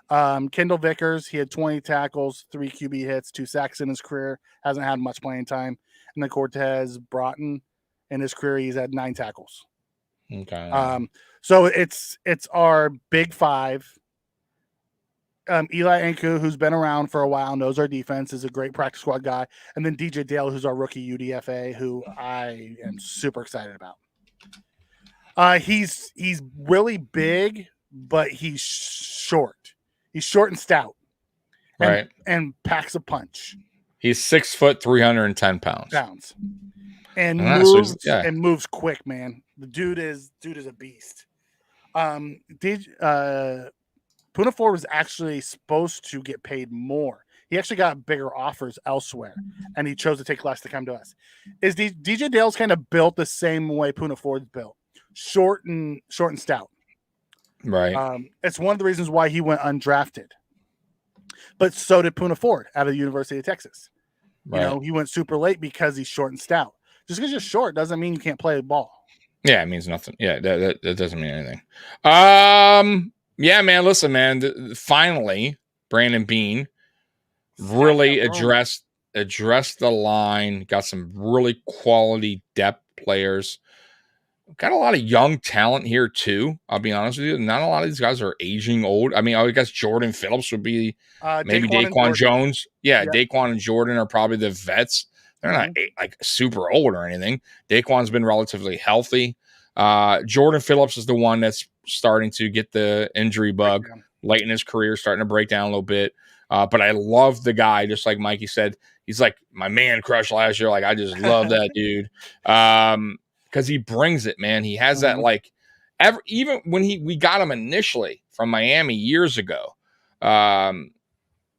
Kendall Vickers, he had 20 tackles, 3 QB hits, 2 sacks in his career. Hasn't had much playing time. And then Cortez Broughton, in his career, he's had 9 tackles. Okay. So it's our big 5. Eli Anku, who's been around for a while, knows our defense, is a great practice squad guy. And then DJ Dale, who's our rookie UDFA, who I am super excited about. He's really big, but he's short. He's short and stout. And packs a punch. He's 6 foot, 310 pounds. And moves quick, man. The dude is a beast. Puna Ford was actually supposed to get paid more. He actually got bigger offers elsewhere, and he chose to take less to come to us. Is DJ Dale's kind of built the same way Puna Ford's built, short and stout. Right. It's one of the reasons why he went undrafted. But so did Puna Ford out of the University of Texas. Right. He went super late because he's short and stout. Just because you're short doesn't mean you can't play the ball. Yeah, it means nothing. Yeah, that doesn't mean anything. Yeah, man. Listen, man. Finally, Brandon Beane really addressed the line. Got some really quality depth players. Got a lot of young talent here too. I'll be honest with you. Not a lot of these guys are aging old. I mean, I guess Jordan Phillips would be maybe Daquan Jones. Yeah, Daquan and Jordan are probably the vets. They're not like super old or anything. Daquan's been relatively healthy. Jordan Phillips is the one that's starting to get the injury bug late in his career, starting to break down a little bit. But I love the guy, just like Mikey said. He's like my man crush last year. Like, I just love that dude. Because he brings it, man. He has that, like, even when we got him initially from Miami years ago, the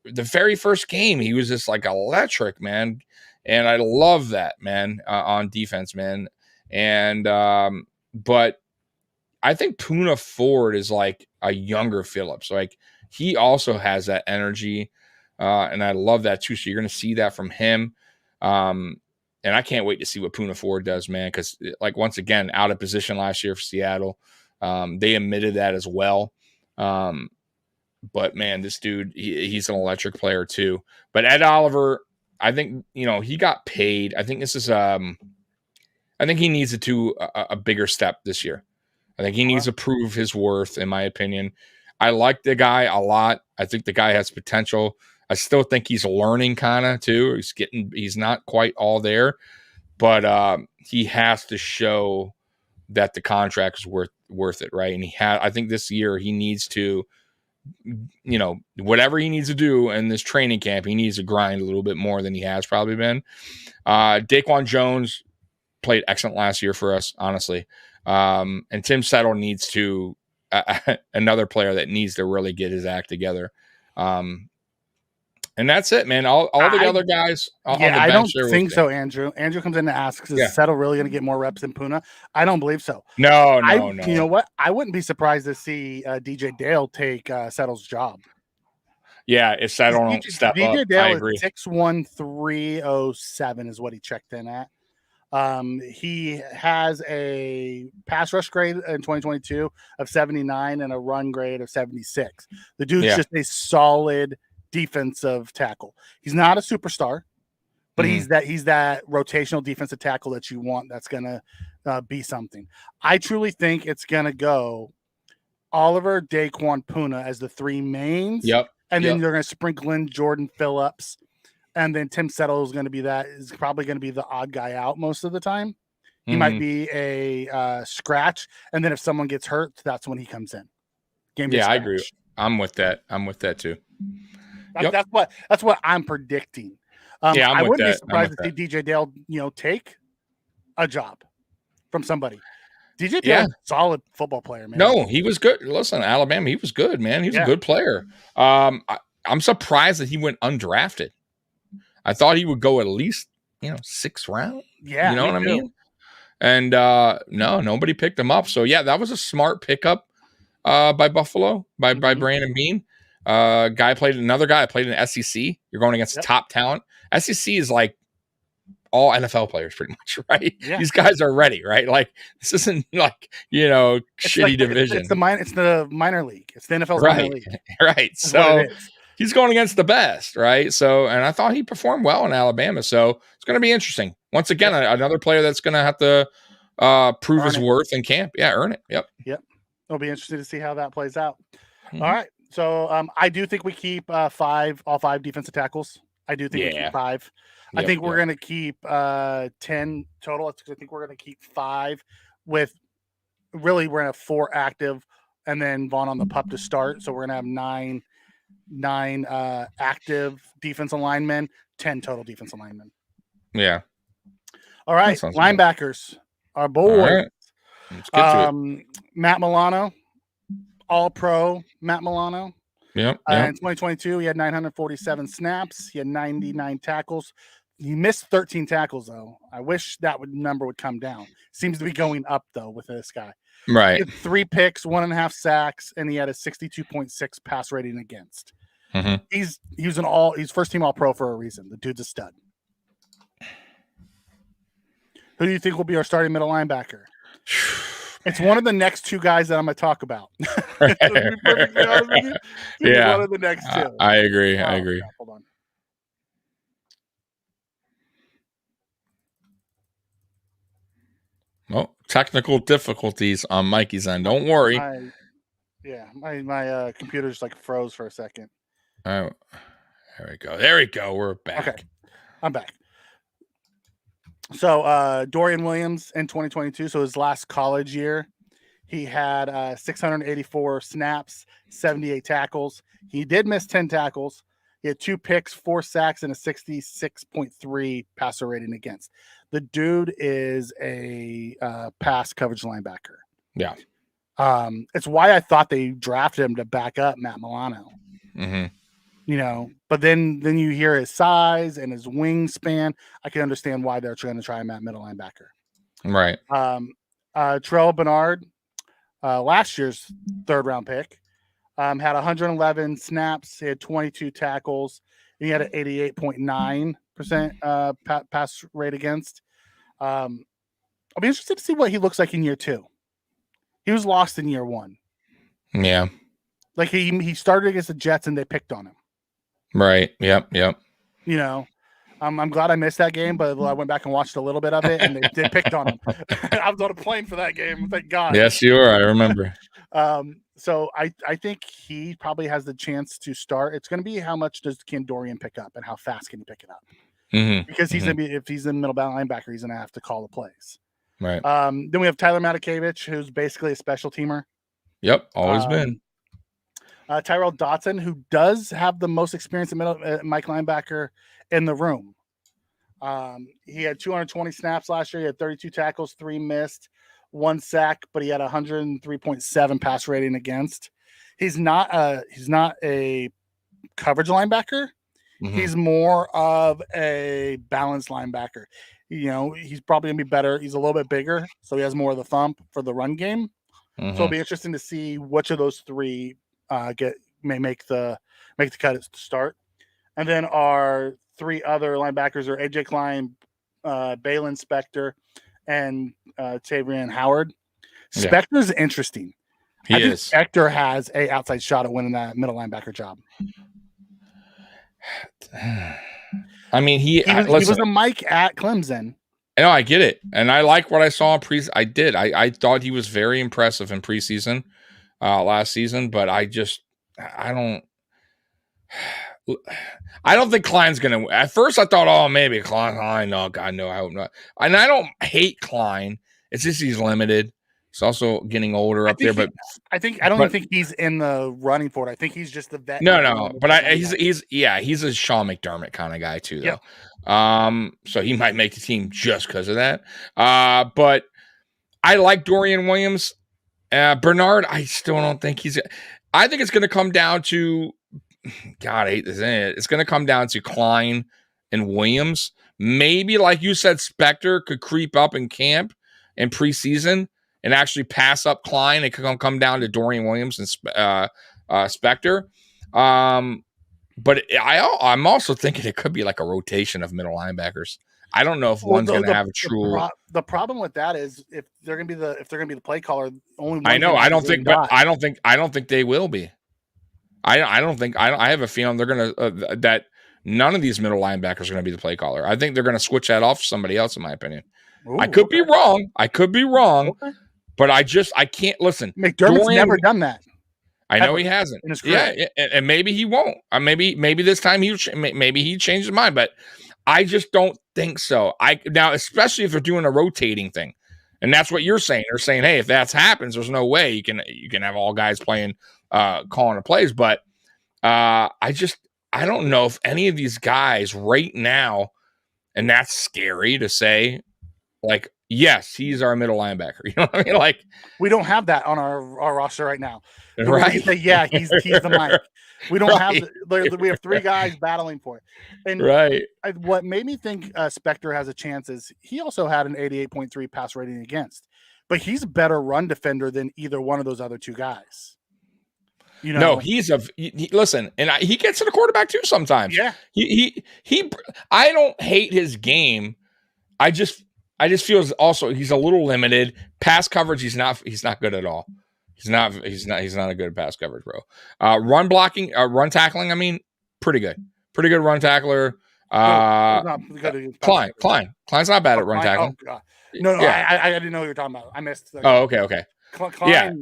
very first game, he was just like electric, man. And I love that, man, on defense, man. And but I think Puna Ford is like a younger Phillips. Like, he also has that energy, and I love that too. So you're going to see that from him. And I can't wait to see what Puna Ford does, man, because, like, once again, out of position last year for Seattle. They admitted that as well. But, man, this dude, he's an electric player too. But Ed Oliver, I think, he got paid. I think this is I think he needs to do a bigger step this year. I think he needs to prove his worth, in my opinion. I like the guy a lot. I think the guy has potential. I still think he's learning kind of too. He's not quite all there, but he has to show that the contract is worth it, right? And I think this year he needs to, whatever he needs to do in this training camp, he needs to grind a little bit more than he has probably been. Daquan Jones played excellent last year for us, honestly. And Tim Settle needs to another player that needs to really get his act together. And that's it, man. All the other guys on the bench. I don't think so, Andrew. Andrew comes in and asks, is Settle really going to get more reps than Puna? I don't believe so. No. You know what? I wouldn't be surprised to see DJ Dale take Settle's job. Yeah, if Settle don't step DJ up, Dale I agree. is 6'1", 307 is what he checked in at. He has a pass rush grade in 2022 of 79 and a run grade of 76. The dude's just a solid defensive tackle. He's not a superstar, but he's that rotational defensive tackle that you want. That's gonna be something. I truly think it's gonna go Oliver, Daquan, Puna as the three mains. Yep. And then they're gonna sprinkle in Jordan Phillips. And then Tim Settle is probably going to be the odd guy out most of the time. He might be a scratch. And then if someone gets hurt, that's when he comes in. I agree. I'm with that. I'm with that too. That's what I'm predicting. I wouldn't be surprised to see DJ Dale, take a job from somebody. DJ Dale, solid football player, man. No, he was good. Listen, Alabama, he was good, man. He was a good player. I'm surprised that he went undrafted. I thought he would go at least, 6th round. Yeah. You know what I mean? And no, nobody picked him up. So yeah, that was a smart pickup by Buffalo, by Brandon Beane. Another guy played in the SEC. You're going against top talent. SEC is like all NFL players pretty much, right? Yeah. These guys are ready, right? Like this isn't like, shitty division. It's the minor league. It's the NFL's minor league. Right. So he's going against the best, right? So, and I thought he performed well in Alabama. So it's going to be interesting. Once again, another player that's going to have to prove his worth in camp. Yeah, earn it. Yep. It'll be interesting to see how that plays out. All right. So I do think we keep all five defensive tackles. I do think we keep 5. I think we're going to keep 10 total. I think we're going to keep 5 with really we're going to have 4 active and then Vaughn on the pup to start. So we're going to have 9 active defensive linemen, 10 total defensive linemen. Yeah. All right. Linebackers. Good. Our boys. Right. Let's get to it. Matt Milano, all pro Matt Milano. Yep. In 2022, he had 947 snaps. He had 99 tackles. He missed 13 tackles, though. I wish that number would come down. Seems to be going up, though, with this guy. Right. He had 3 picks, 1.5 sacks, and he had a 62.6 pass rating against. He's first team all pro for a reason. The dude's a stud. Who do you think will be our starting middle linebacker? It's one of the next 2 guys that I'm going to talk about. To be perfectly honest with you, one of the next 2. I agree. I agree. Hold on. Well, technical difficulties on Mikey's end. Don't worry. My computer's like froze for a second. Oh, there we go. We're back. Okay, I'm back. So Dorian Williams in 2022, so his last college year, he had 684 snaps, 78 tackles. He did miss 10 tackles. He had 2 picks, 4 sacks, and a 66.3 passer rating against. The dude is a pass coverage linebacker. Yeah. It's why I thought they drafted him to back up Matt Milano. But then you hear his size and his wingspan. I can understand why they're trying to try him at middle linebacker. Right. Terrell Bernard, last year's 3rd round pick, had 111 snaps. He had 22 tackles. And he had an 88.9% pass rate against. I'll be interested to see what he looks like in year 2. He was lost in year 1. Yeah. Like he started against the Jets and they picked on him. Right. Yep. I'm glad I missed that game, but I went back and watched a little bit of it, and they picked on him. I was on a plane for that game. Thank God. Yes, you were. I remember. So I think he probably has the chance to start. It's going to be how much can Dorian pick up, and how fast can he pick it up? Because he's going to be, if he's in middle linebacker, he's going to have to call the plays. Right. Then we have Tyler Matakevich, who's basically a special teamer. Yep, always been. Tyrell Dotson, who does have the most experience in middle Mike linebacker in the room. He had 220 snaps last year. He had 32 tackles, 3 missed, 1 sack, but he had 103.7 pass rating against. He's not a coverage linebacker. He's more of a balanced linebacker. He's probably gonna be better. He's a little bit bigger, so he has more of the thump for the run game. So it'll be interesting to see which of those 3 may make the cut at the start. And then our 3 other linebackers are AJ Klein, Balin Spector, and Tavian Howard. Yeah. Spector's interesting. He I think is. Spector has a outside shot at winning that middle linebacker job. I mean, He was a Mike at Clemson. No, I get it, and I like what I saw in pre. I did. I thought he was very impressive in preseason last season, but I don't think Klein's gonna. At first, I thought, oh, maybe Klein. No, God, no, I hope not. And I don't hate Klein. It's just he's limited. He's also getting older up there, but I don't even think he's in the running for it. I think he's just the vet. No, but he's a Sean McDermott kind of guy too, though. Yep. So he might make the team just because of that. But I like Dorian Williams. Bernard, I still don't think I think it's going to come down to. God, I hate this. It's going to come down to Klein and Williams. Maybe, like you said, Spector could creep up in camp in preseason and actually pass up Klein. It could come down to Dorian Williams and Spector. But I'm also thinking it could be like a rotation of middle linebackers. I don't know if one's going to have a true. The problem with that is if they're going to be the play caller, only one. I know. I don't think they will be. I don't think. I have a feeling they're going to that none of these middle linebackers are going to be the play caller. I think they're going to switch that off to somebody else, in my opinion. Ooh, I could be wrong. Okay. But I can't listen. McDermott's never done that. I know he hasn't. In his career. Yeah, and maybe he won't. Maybe this time he changed his mind, but I just don't think so. Now, especially if they're doing a rotating thing, and that's what you're saying. They're saying, hey, if that happens, there's no way you can have all guys playing, calling the plays. But I don't know if any of these guys right now, and that's scary to say, like, yes, he's our middle linebacker. You know what I mean? Like, we don't have that on our roster right now. Right? Say, yeah, he's the Mike. We don't have. We have three guys battling for it. And what made me think Spector has a chance is he also had an 88.3 pass rating against, but he's a better run defender than either one of those other two guys. You know, no, listen, and he gets to the quarterback too sometimes. Yeah, he. I don't hate his game. I just feel also he's a little limited. Pass coverage, he's not good at all. He's not a good pass coverage, bro. Run blocking, run tackling, I mean, pretty good run tackler. Klein's not bad at run tackling. Oh, God. No, yeah. I didn't know what you were talking about. I missed. Okay. Klein, yeah.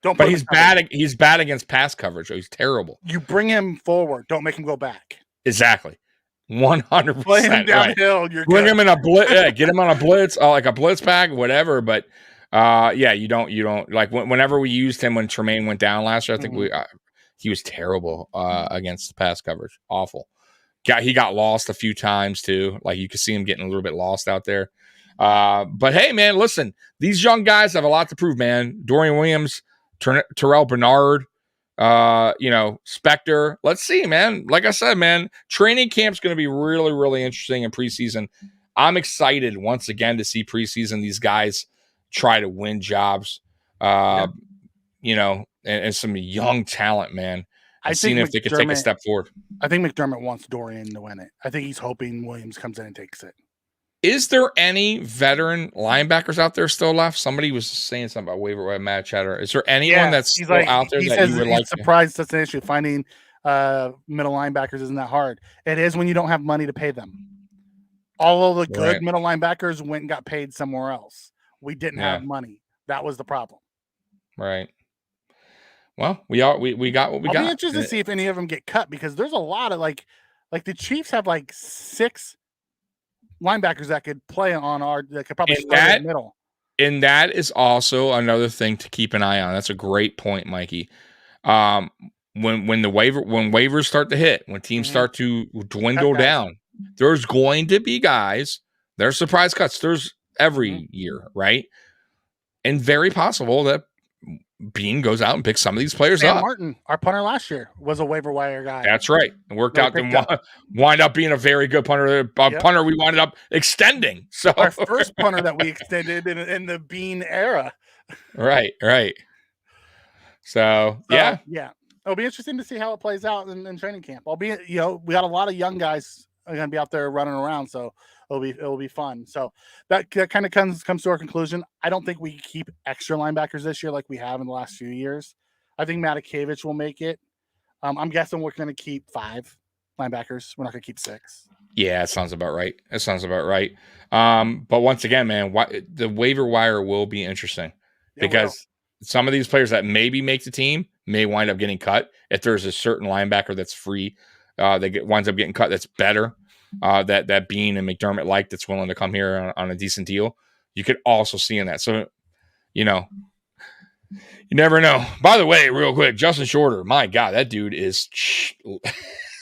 Don't. But he's bad. He's bad against pass coverage. So he's terrible. You bring him forward. Don't make him go back. Exactly. 100%. Play him downhill. Right. Bring him in a blitz. Get him on a blitz, like a blitz pack, whatever. But you don't like whenever we used him when Tremaine went down last year. I think he was terrible against the pass coverage. Awful. He got lost a few times too. Like you could see him getting a little bit lost out there. But hey, man, listen, these young guys have a lot to prove, man. Dorian Williams, Terrell Bernard, Spector. Let's see, man. Like I said, man, training camp's going to be really, really interesting in preseason. I'm excited once again to see preseason these guys try to win jobs, and some young talent, man. I've seen if they could take a step forward. I think McDermott wants Dorian to win it. I think he's hoping Williams comes in and takes it. Is there any veteran linebackers out there still left? Somebody was saying something about waiver Matt Chatter. Is there anyone that's still out there that you would like? Surprised that's an issue. Finding middle linebackers isn't that hard. It is when you don't have money to pay them. All of the good middle linebackers went and got paid somewhere else. We didn't have money. That was the problem. Right. Well, we got what we got. I'll be interested to see if any of them get cut because there's a lot of like the Chiefs have like 6 linebackers that could play on that could probably start in the middle. And that is also another thing to keep an eye on. That's a great point, Mikey. When waivers start to hit, when teams start to dwindle down, there's going to be guys. There's surprise cuts. There's every year, right? And very possible that Bean goes out and picks some of these players up. Martin, our punter last year, was a waiver wire guy. That's right. It worked out to wind up being a very good punter. Punter we wound up extending. So our first punter that we extended in the Bean era. Right. So yeah. It'll be interesting to see how it plays out in training camp. Albeit, we got a lot of young guys are going to be out there running around. So it'll be fun. So that kind of comes to our conclusion. I don't think we keep extra linebackers this year like we have in the last few years. I think Matakevich will make it. I'm guessing we're going to keep 5 linebackers. We're not going to keep 6. Yeah, that sounds about right. But once again, man, the waiver wire will be interesting because some of these players that maybe make the team may wind up getting cut. If there's a certain linebacker that's free, winds up getting cut. That's better. That Bean and McDermott that's willing to come here on a decent deal. You could also see in that. So, you never know. By the way, real quick, Justin Shorter, my God, that dude is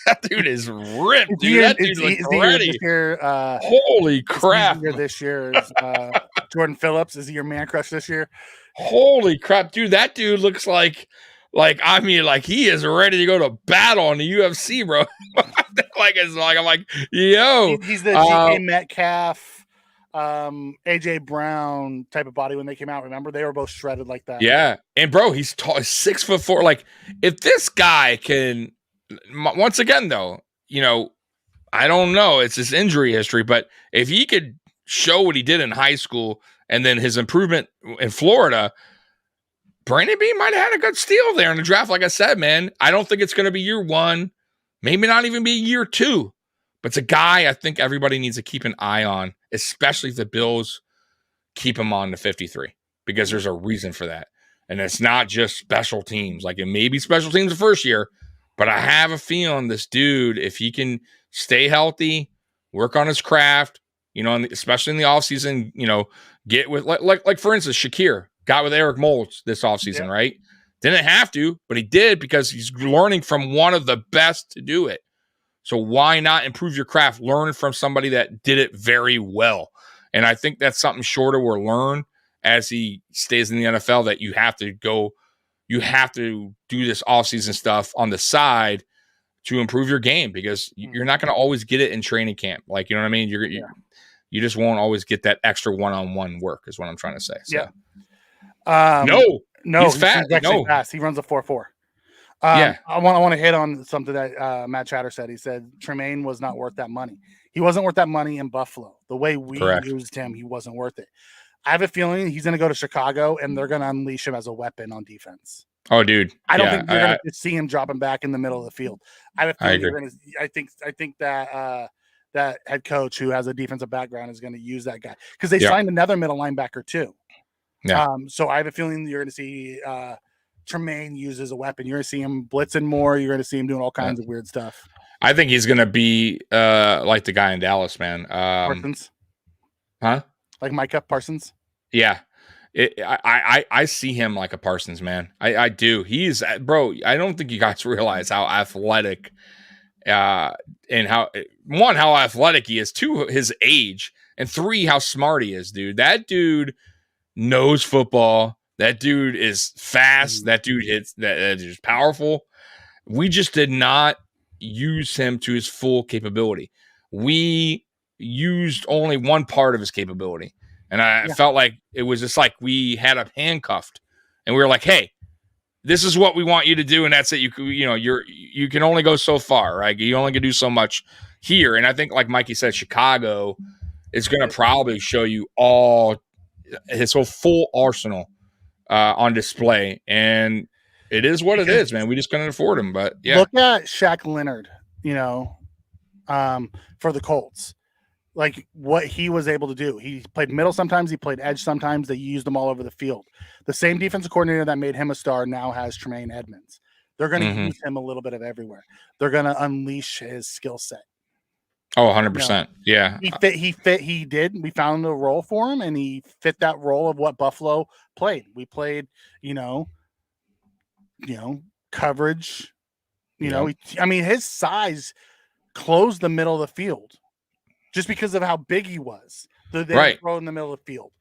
that dude is ripped, dude. That dude looks ready. Holy crap! This year is Jordan Phillips. Is he your man crush this year? Holy crap, dude! That dude looks like he is ready to go to battle in the UFC, bro. I'm like, yo, he's the DK Metcalf, AJ Brown type of body when they came out. Remember, they were both shredded like that. Yeah, and bro, he's tall, 6'4". Like, if this guy can, once again, though, I don't know, it's his injury history, but if he could show what he did in high school and then his improvement in Florida, Brandon Beane might have had a good steal there in the draft. Like I said, man, I don't think it's going to be year 1, maybe not even be year 2, but it's a guy I think everybody needs to keep an eye on, especially if the Bills keep him on the 53, because there's a reason for that. And it's not just special teams. Like, it may be special teams the first year, but I have a feeling this dude, if he can stay healthy, work on his craft, especially in the offseason, get with, like for instance, Shakir got with Eric Moulds this offseason, right? Didn't have to, but he did because he's learning from one of the best to do it. So why not improve your craft? Learn from somebody that did it very well. And I think that's something Shorter will learn as he stays in the NFL, that you have to do this offseason stuff on the side to improve your game, because you're not going to always get it in training camp. Like, you know what I mean? You just won't always get that extra one-on-one work is what I'm trying to say. So. Yeah. No, he's fat. No, fast. He runs a 4.4. I want to hit on something that Matt Chatter said. He said Tremaine was not worth that money. He wasn't worth that money in Buffalo. The way we used him, he wasn't worth it. I have a feeling he's going to go to Chicago and they're going to unleash him as a weapon on defense. Oh, dude. I don't think you're going to see him dropping back in the middle of the field. I have a feeling you're going to. I think that that head coach who has a defensive background is going to use that guy, because they signed another middle linebacker too. Yeah. So I have a feeling you're going to see Tremaine used as a weapon. You're going to see him blitzing more. You're going to see him doing all kinds of weird stuff. I think he's going to be like the guy in Dallas, man. Parsons. Huh? Like Micah Parsons? Yeah. I see him like a Parsons, man. I do. He's, bro, I don't think you guys realize how athletic and how athletic he is, 2, his age, and 3, how smart he is, dude. That dude knows football. That dude is fast. That dude hits. That is powerful. We just did not use him to his full capability. We used only one part of his capability, and I felt like it was just like we had him handcuffed, and we were like, "Hey, this is what we want you to do," and that's it. You can only go so far, right? You only can do so much here, and I think, like Mikey said, Chicago is going to probably show you all his whole full arsenal on display, and it is what it is, man. We just couldn't afford him, but yeah. Look at Shaq Leonard, for the Colts, like what he was able to do. He played middle sometimes, he played edge sometimes. They used him all over the field. The same defensive coordinator that made him a star now has Tremaine Edmonds. They're going to use him a little bit of everywhere. They're going to unleash his skill set. Oh, 100%. Yeah. He did. We found a role for him, and he fit that role of what Buffalo played. We played, coverage, his size closed the middle of the field just because of how big he was. They throw in the middle of the field,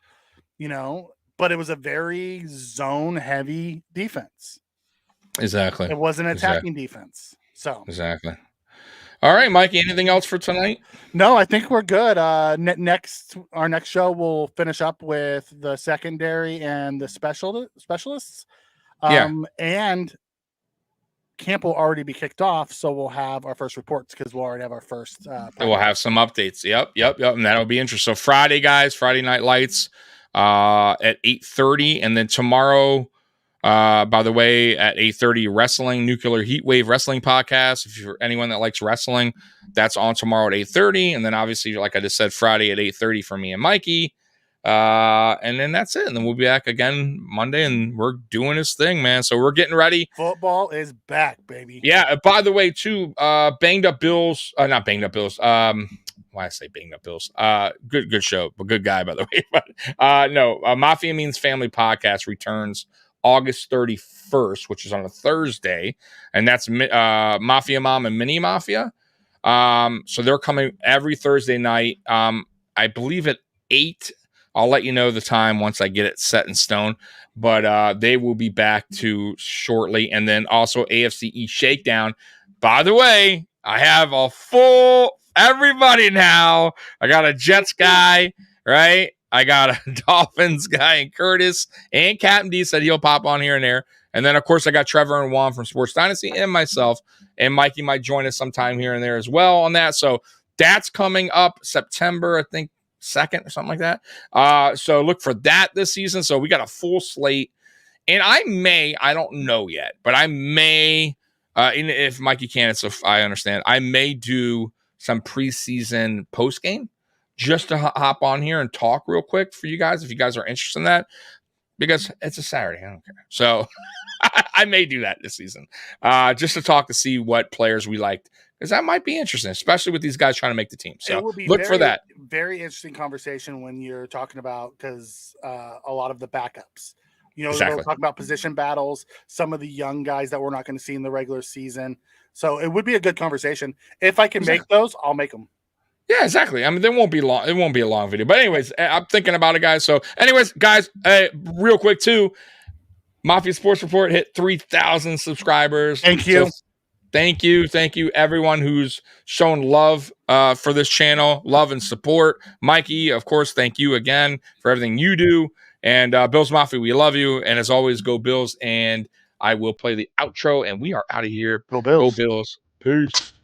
but it was a very zone heavy defense. Exactly. It wasn't an attacking defense. So exactly. All right, Mikey, anything else for tonight? No, I think we're good. Our next show, we'll finish up with the secondary and the specialists. And camp will already be kicked off, so we'll have our first reports because we'll already have our first. We'll have some updates. Yep, and that'll be interesting. So Friday, guys, Friday Night Lights at 8:30, and then tomorrow. By the way, at 8:30, wrestling, Nuclear Heatwave Wrestling Podcast. If you're anyone that likes wrestling, that's on tomorrow at 8:30. And then obviously, like I just said, Friday at 8:30 for me and Mikey. And then that's it. And then we'll be back again Monday, and we're doing this thing, man. So we're getting ready. Football is back, baby. Yeah. By the way, too, Banged Up Bills, not Banged Up Bills. Why I say Banged Up Bills? Good show, but good guy, by the way. But no, Mafia Means Family podcast returns August 31st, which is on a Thursday, and that's Mafia Mom and Mini Mafia. So they're coming every Thursday night. I believe at 8. I'll let you know the time once I get it set in stone, but they will be back to shortly. And then also AFC East Shakedown. By the way, I have a full everybody now. I got a Jets guy, right? I got a Dolphins guy, and Curtis and Captain D said he'll pop on here and there. And then, of course, I got Trevor and Juan from Sports Dynasty and myself. And Mikey might join us sometime here and there as well on that. So that's coming up September, I think, 2nd or something like that. So look for that this season. So we got a full slate. And I don't know yet, but I may, if Mikey can, I understand, I may do some preseason post game just to hop on here and talk real quick for you guys if you guys are interested in that, because it's a Saturday. I don't care. So I may do that this season just to talk to see what players we liked, because that might be interesting, especially with these guys trying to make the team. So look for that. Very interesting conversation when you're talking about, because a lot of the backups. Exactly. We'll talk about position battles, some of the young guys that we're not going to see in the regular season. So it would be a good conversation. If I can make those, I'll make them. Yeah, exactly. I mean, they won't be long. It won't be a long video. But anyways, I'm thinking about it, guys. So anyways, guys, real quick too, Mafia Sports Report hit 3,000 subscribers. Thank you. So thank you, everyone who's shown love for this channel, love and support. Mikey, of course, thank you again for everything you do. And Bills Mafia, we love you. And as always, go Bills. And I will play the outro, and we are out of here. Go Bills. Go Bills. Peace.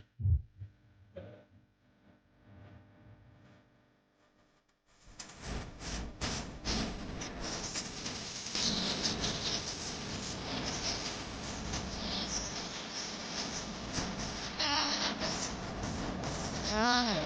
Ah.